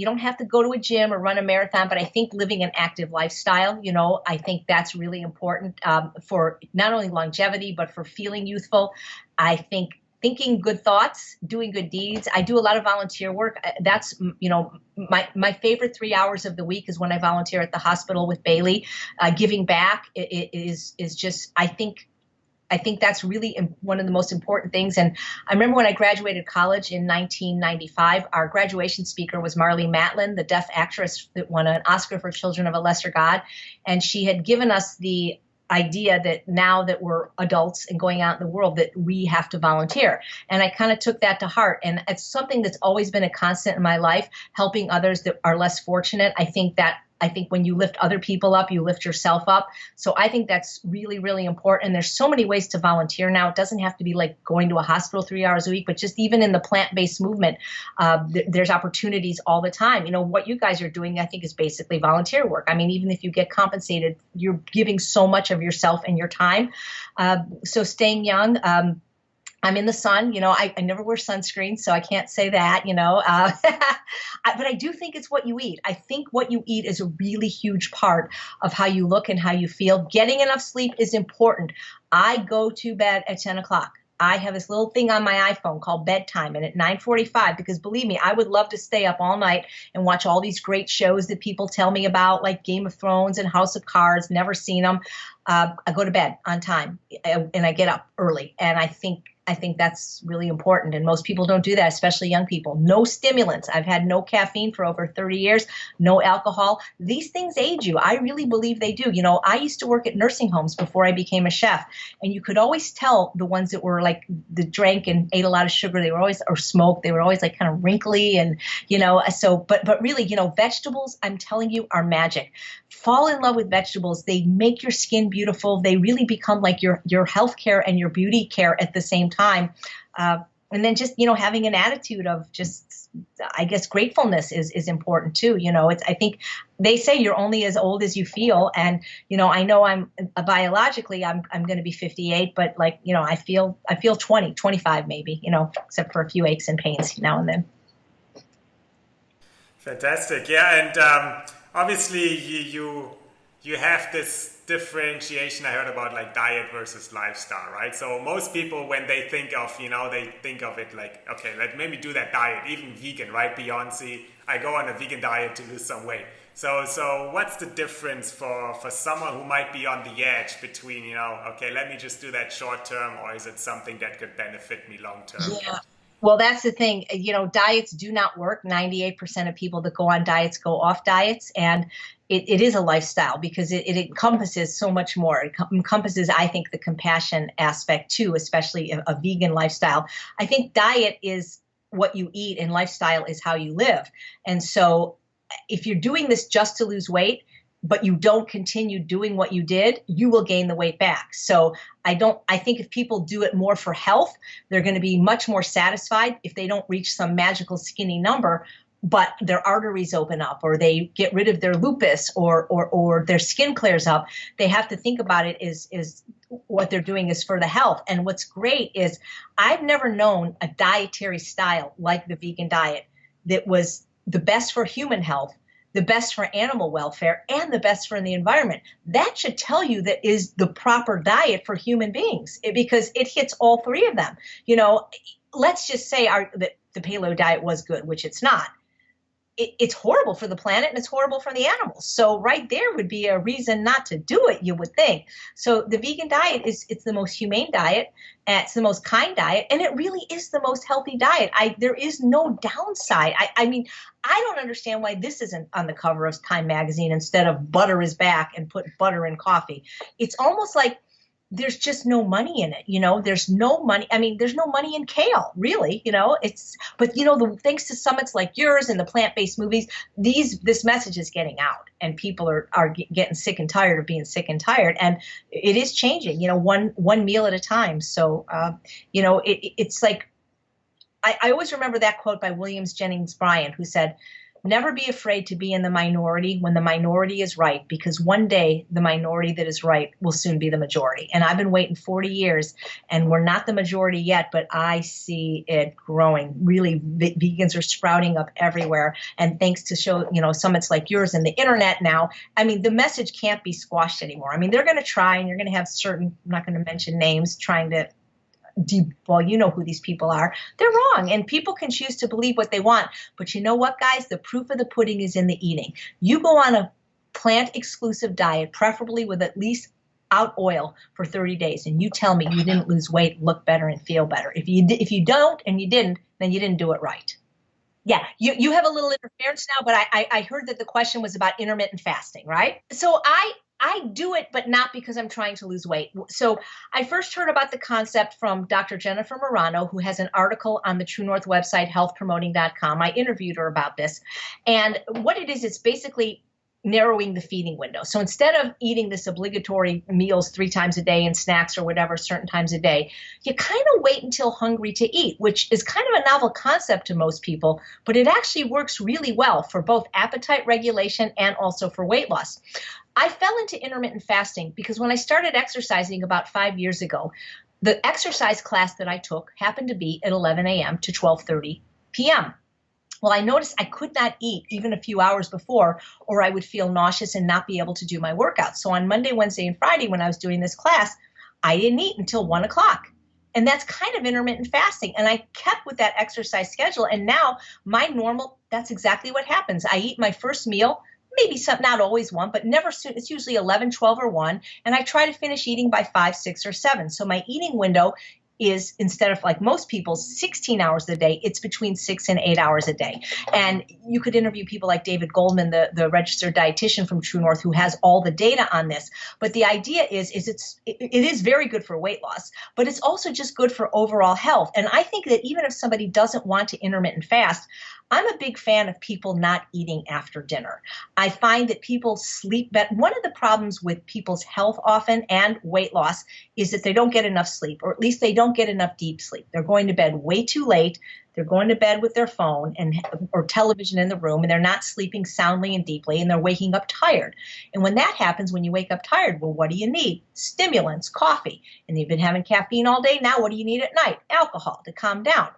don't have to go to a gym or run a marathon, but I think living an active lifestyle, I think that's really important for not only longevity, but for feeling youthful. I think thinking good thoughts, doing good deeds. I do a lot of volunteer work. That's, my favorite 3 hours of the week is when I volunteer at the hospital with Bailey. Giving back is just, I think that's really one of the most important things. And I remember when I graduated college in 1995, our graduation speaker was Marlee Matlin, the deaf actress that won an Oscar for Children of a Lesser God. And she had given us the idea that now that we're adults and going out in the world that we have to volunteer. And I kind of took that to heart. And it's something that's always been a constant in my life, helping others that are less fortunate. I think when you lift other people up, you lift yourself up. So I think that's really, really important. And there's so many ways to volunteer now. It doesn't have to be like going to a hospital 3 hours a week, but just even in the plant-based movement, there's opportunities all the time. What you guys are doing, I think, is basically volunteer work. I mean, even if you get compensated, you're giving so much of yourself and your time. So staying young, I'm in the sun, I never wear sunscreen, so I can't say that, but I do think it's what you eat. I think what you eat is a really huge part of how you look and how you feel. Getting enough sleep is important. I go to bed at 10 o'clock. I have this little thing on my iPhone called bedtime, and at 9:45, because believe me, I would love to stay up all night and watch all these great shows that people tell me about, like Game of Thrones and House of Cards, never seen them. I go to bed on time and I get up early. And I think that's really important. And most people don't do that, especially young people. No stimulants. I've had no caffeine for over 30 years, no alcohol. These things age you. I really believe they do. I used to work at nursing homes before I became a chef. And you could always tell the ones that were like, that drank and ate a lot of sugar, they were always, or smoked, they were always like kind of wrinkly. And, but really, vegetables, I'm telling you, are magic. Fall in love with vegetables. They make your skin beautiful. They really become like your health care and your beauty care at the same time. And then just, having an attitude of just, I guess, gratefulness is important too. I think they say you're only as old as you feel. And, I know I'm biologically, I'm going to be 58, but I feel 20, 25 maybe, except for a few aches and pains now and then. Fantastic. Yeah. And, obviously you have this differentiation I heard about, like diet versus lifestyle, right? So most people, when they think of, they think of it like, okay, let maybe do that diet, even vegan, right? Beyonce, I go on a vegan diet to lose some weight. So what's the difference for someone who might be on the edge between, okay, let me just do that short term, or is it something that could benefit me long term? Yeah. Well, that's the thing. Diets do not work. 98% of people that go on diets go off diets. And it is a lifestyle because it encompasses so much more. It encompasses, I think, the compassion aspect too, especially a vegan lifestyle. I think diet is what you eat and lifestyle is how you live. And so if you're doing this just to lose weight, but you don't continue doing what you did, you will gain the weight back. So I think if people do it more for health, they're going to be much more satisfied if they don't reach some magical skinny number, but their arteries open up or they get rid of their lupus or their skin clears up. They have to think about it is what they're doing is for the health. And what's great is I've never known a dietary style like the vegan diet that was the best for human health, the best for animal welfare, and the best for the environment. That should tell you that is the proper diet for human beings because it hits all three of them. Let's just say that the paleo diet was good, which it's not. it's horrible for the planet and it's horrible for the animals. So right there would be a reason not to do it, you would think. So the vegan diet it's the most humane diet, and it's the most kind diet, and it really is the most healthy diet. There is no downside. I mean, I don't understand why this isn't on the cover of Time magazine instead of butter is back and put butter in coffee. It's almost like there's just no money in it. There's no money. I mean, there's no money in kale, really, but thanks to summits like yours and the plant-based movies, this message is getting out, and people are getting sick and tired of being sick and tired. And it is changing, one meal at a time. So, it's like, I always remember that quote by Williams Jennings Bryan, who said, "Never be afraid to be in the minority when the minority is right, because one day the minority that is right will soon be the majority." And I've been waiting 40 years, and we're not the majority yet, but I see it growing. Really, vegans are sprouting up everywhere. And thanks to summits like yours and the internet now, I mean, the message can't be squashed anymore. I mean, they're going to try, and you're going to have certain, I'm not going to mention names, trying to well, you know who these people are. They're wrong, and people can choose to believe what they want. But you know what, guys? The proof of the pudding is in the eating. You go on a plant-exclusive diet, preferably with at least out oil for 30 days, and you tell me you didn't lose weight, look better, and feel better. If you don't and you didn't, then you didn't do it right. Yeah, you have a little interference now, but I heard that the question was about intermittent fasting, right? So I do it, but not because I'm trying to lose weight. So I first heard about the concept from Dr. Jennifer Morano, who has an article on the True North website, healthpromoting.com. I interviewed her about this. And what it is, it's basically narrowing the feeding window. So instead of eating this obligatory meals 3 times a day and snacks or whatever, certain times a day, you kind of wait until hungry to eat, which is kind of a novel concept to most people, but it actually works really well for both appetite regulation and also for weight loss. I fell into intermittent fasting because when I started exercising about 5 years ago, the exercise class that I took happened to be at 11 a.m. to 12:30 p.m. Well, I noticed I could not eat even a few hours before, or I would feel nauseous and not be able to do my workout. So on Monday, Wednesday, and Friday, when I was doing this class, I didn't eat until 1 o'clock. And that's kind of intermittent fasting. And I kept with that exercise schedule. And now my normal, that's exactly what happens. I eat my first meal, maybe some, not always 1, but never soon. It's usually 11, 12, or 1. And I try to finish eating by 5, 6, or 7. So my eating window is, instead of like most people's 16 hours a day, it's between 6 and 8 hours a day. And you could interview people like David Goldman, the registered dietitian from True North, who has all the data on this. But the idea is it is very good for weight loss, but it's also just good for overall health. And I think that even if somebody doesn't want to intermittent fast, I'm a big fan of people not eating after dinner. I find that people sleep better. One of the problems with people's health often and weight loss is that they don't get enough sleep, or at least they don't get enough deep sleep. They're going to bed way too late. They're going to bed with their phone or television in the room, and they're not sleeping soundly and deeply, and they're waking up tired. And when that happens, when you wake up tired, well, what do you need? Stimulants, coffee. And you've been having caffeine all day. Now what do you need at night? Alcohol to calm down.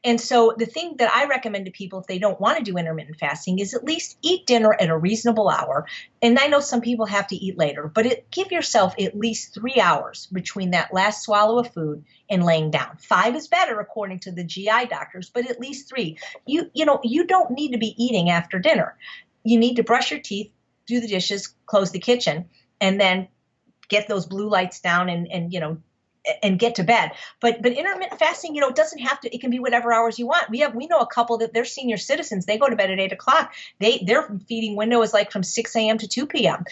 And so the thing that I recommend to people if they don't want to do intermittent fasting is at least eat dinner at a reasonable hour. And I know some people have to eat later, but give yourself at least 3 hours between that last swallow of food and laying down. 5 is better according to the GI doctors, but at least 3. You don't need to be eating after dinner. You need to brush your teeth, do the dishes, close the kitchen, and then get those blue lights down and get to bed. But intermittent fasting, it doesn't have to, it can be whatever hours you want. We know a couple that they're senior citizens. They go to bed at 8 o'clock. Their feeding window is like from 6 a.m. to 2 p.m.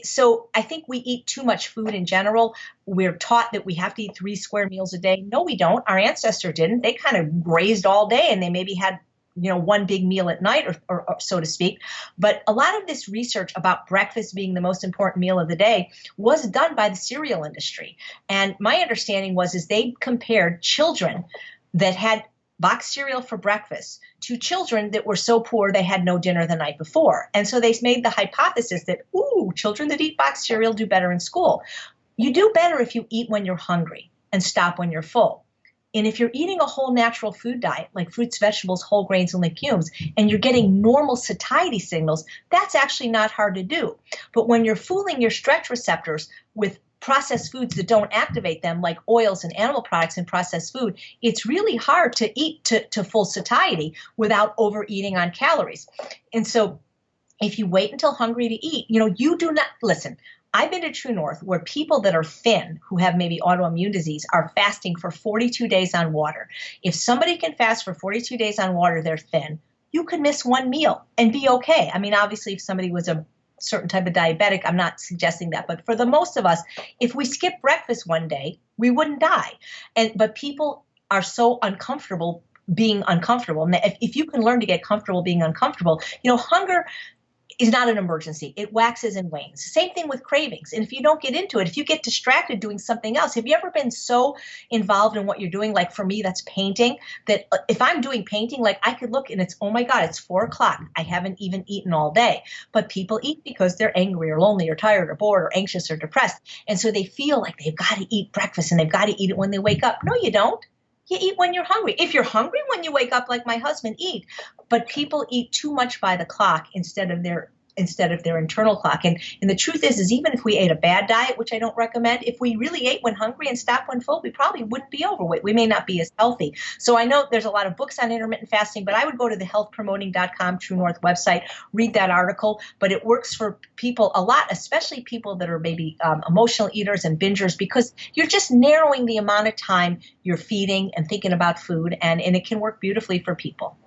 So I think we eat too much food in general. We're taught that we have to eat 3 square meals a day. No, we don't. Our ancestors didn't. They kind of grazed all day, and they maybe had one big meal at night, or so to speak. But a lot of this research about breakfast being the most important meal of the day was done by the cereal industry. And my understanding is they compared children that had boxed cereal for breakfast to children that were so poor they had no dinner the night before. And so they made the hypothesis that, children that eat boxed cereal do better in school. You do better if you eat when you're hungry and stop when you're full. And if you're eating a whole natural food diet, like fruits, vegetables, whole grains, and legumes, and you're getting normal satiety signals, that's actually not hard to do. But when you're fooling your stretch receptors with processed foods that don't activate them, like oils and animal products and processed food, it's really hard to eat to full satiety without overeating on calories. And so if you wait until hungry to eat, you do not listen. I've been to True North where people that are thin, who have maybe autoimmune disease, are fasting for 42 days on water. If somebody can fast for 42 days on water, they're thin. You could miss one meal and be okay. I mean, obviously, if somebody was a certain type of diabetic, I'm not suggesting that. But for the most of us, if we skip breakfast one day, we wouldn't die. But people are so uncomfortable being uncomfortable. And if you can learn to get comfortable being uncomfortable, hunger is not an emergency. It waxes and wanes. Same thing with cravings. And if you don't get into it, if you get distracted doing something else, have you ever been so involved in what you're doing? Like for me, that's painting, that if I'm doing painting, like I could look and it's, oh my God, it's 4:00. I haven't even eaten all day. But people eat because they're angry or lonely or tired or bored or anxious or depressed. And so they feel like they've got to eat breakfast and they've got to eat it when they wake up. No, you don't. You eat when you're hungry. If you're hungry when you wake up, like my husband, eat. But people eat too much by the clock instead of their internal clock. And the truth is even if we ate a bad diet, which I don't recommend, if we really ate when hungry and stopped when full, we probably wouldn't be overweight. We may not be as healthy. So I know there's a lot of books on intermittent fasting, but I would go to the healthpromoting.com True North website, read that article. But it works for people a lot, especially people that are maybe emotional eaters and bingers, because you're just narrowing the amount of time you're feeding and thinking about food, and it can work beautifully for people.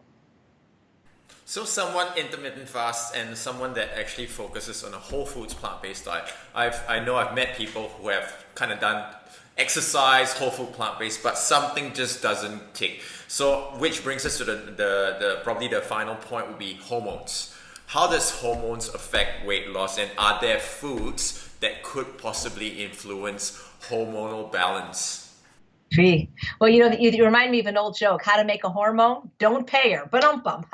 So someone intermittent fasts and someone that actually focuses on a whole foods plant-based diet. I know I've met people who have kind of done exercise, whole food plant-based, but something just doesn't tick. So which brings us to the probably the final point would be hormones. How does hormones affect weight loss, and are there foods that could possibly influence hormonal balance? Gee. Well, you remind me of an old joke. How to make a hormone? Don't pay her. Ba-dum-bum.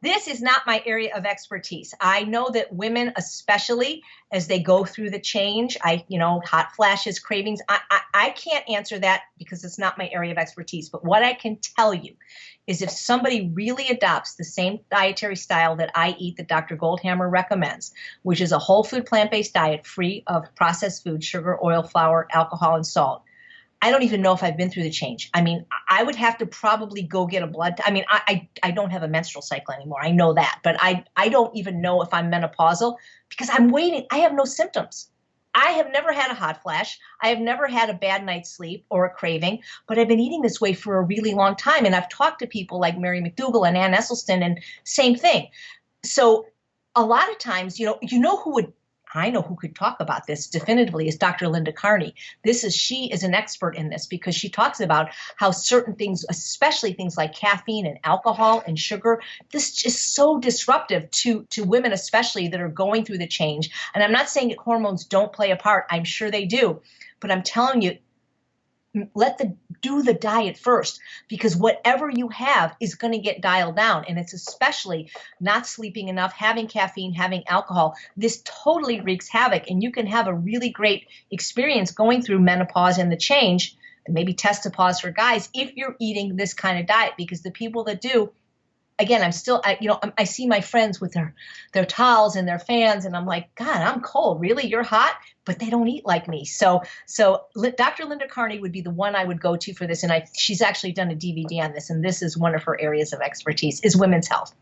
This is not my area of expertise. I know that women, especially as they go through the change, hot flashes, cravings, I can't answer that because it's not my area of expertise. But what I can tell you is if somebody really adopts the same dietary style that I eat, that Dr. Goldhammer recommends, which is a whole food plant-based diet free of processed food, sugar, oil, flour, alcohol, and salt, I don't even know if I've been through the change. I mean, I would have to probably go get a blood. I don't have a menstrual cycle anymore. I know that. But I don't even know if I'm menopausal because I'm waiting. I have no symptoms. I have never had a hot flash. I have never had a bad night's sleep or a craving, but I've been eating this way for a really long time. And I've talked to people like Mary McDougall and Ann Esselstyn, and same thing. So a lot of times, I know who could talk about this definitively is Dr. Linda Carney. She is an expert in this because she talks about how certain things, especially things like caffeine and alcohol and sugar, this is so disruptive to women, especially that are going through the change. And I'm not saying that hormones don't play a part. I'm sure they do. But I'm telling you, do the diet first, because whatever you have is going to get dialed down. And it's especially not sleeping enough, having caffeine, having alcohol. This totally wreaks havoc. And you can have a really great experience going through menopause and the change, and maybe testopause for guys, if you're eating this kind of diet, because the people that do, again, I see my friends with their towels and their fans, and I'm like, God, I'm cold. Really? You're hot? But they don't eat like me. So Dr. Linda Carney would be the one I would go to for this. And she's actually done a DVD on this. And this is one of her areas of expertise is women's health.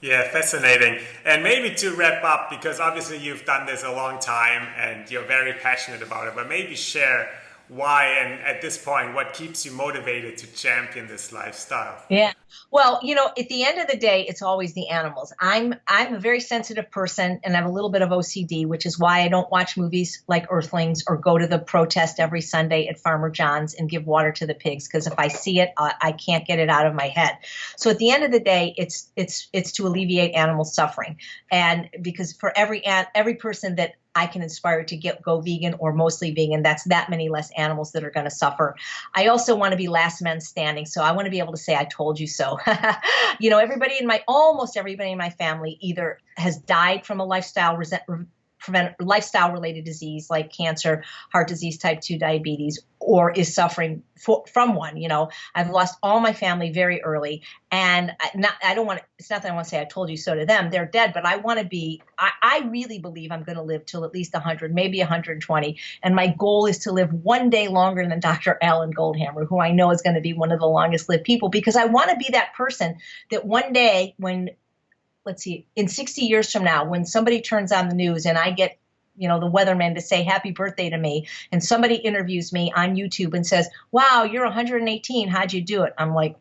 Yeah, fascinating. And maybe to wrap up, because obviously you've done this a long time and you're very passionate about it, but maybe share why, and at this point, what keeps you motivated to champion this lifestyle? Yeah. Well, at the end of the day, it's always the animals. I'm a very sensitive person, and I have a little bit of OCD, which is why I don't watch movies like Earthlings or go to the protest every Sunday at Farmer John's and give water to the pigs, because if I see it, I can't get it out of my head. So at the end of the day, it's to alleviate animal suffering, and because for every person that I can inspire to go vegan or mostly vegan, that's that many less animals that are going to suffer. I also want to be last man standing. So I want to be able to say, I told you so. Almost everybody in my family either has died from a lifestyle related disease like cancer, heart disease, type 2 diabetes, or is suffering from one. You know, I've lost all my family very early, and I don't want to, it's not that I want to say I told you so to them. They're dead, but I want to be, I really believe I'm going to live till at least 100, maybe 120. And my goal is to live one day longer than Dr. Alan Goldhammer, who I know is going to be one of the longest lived people, because I want to be that person that one day when, let's see, in 60 years from now, when somebody turns on the news and I get, you know, the weatherman to say happy birthday to me, and somebody interviews me on YouTube and says, wow, you're 118. How'd you do it? I'm like,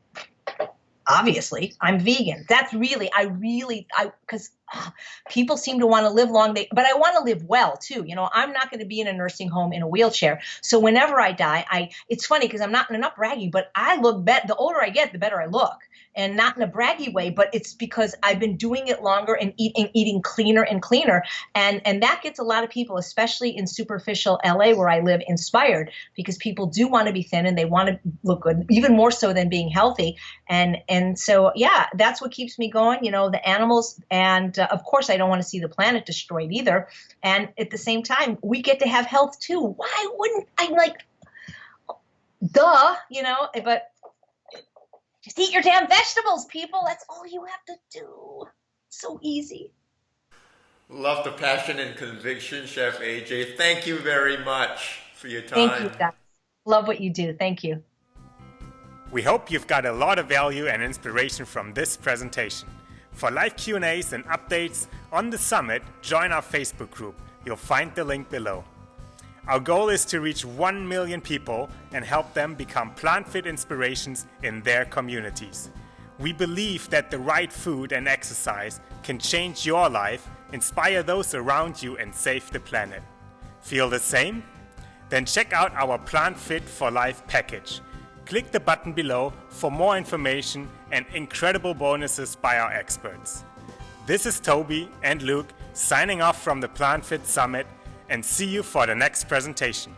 obviously, I'm vegan. That's really, because people seem to want to live long, but I want to live well too. You know, I'm not going to be in a nursing home in a wheelchair. So whenever I die, it's funny because I'm not bragging, but I look better. The older I get, the better I look. And not in a braggy way, but it's because I've been doing it longer and eating cleaner and cleaner. And that gets a lot of people, especially in superficial LA where I live, inspired, because people do want to be thin and they want to look good, even more so than being healthy. And so, yeah, that's what keeps me going, you know, the animals. And of course, I don't want to see the planet destroyed either. And at the same time, we get to have health too. Why wouldn't I, like, duh, you know, but just eat your damn vegetables, people. That's all you have to do. So easy. Love the passion and conviction, Chef AJ. Thank you very much for your time. Thank you, guys. Love what you do. Thank you. We hope you've got a lot of value and inspiration from this presentation. For live Q&As and updates on the summit, join our Facebook group. You'll find the link below. Our goal is to reach 1 million people and help them become plant-fit inspirations in their communities. We believe that the right food and exercise can change your life, inspire those around you, and save the planet. Feel the same? Then check out our Plant Fit for Life package. Click the button below for more information and incredible bonuses by our experts. This is Toby and Luke signing off from the Plant Fit Summit, and see you for the next presentation.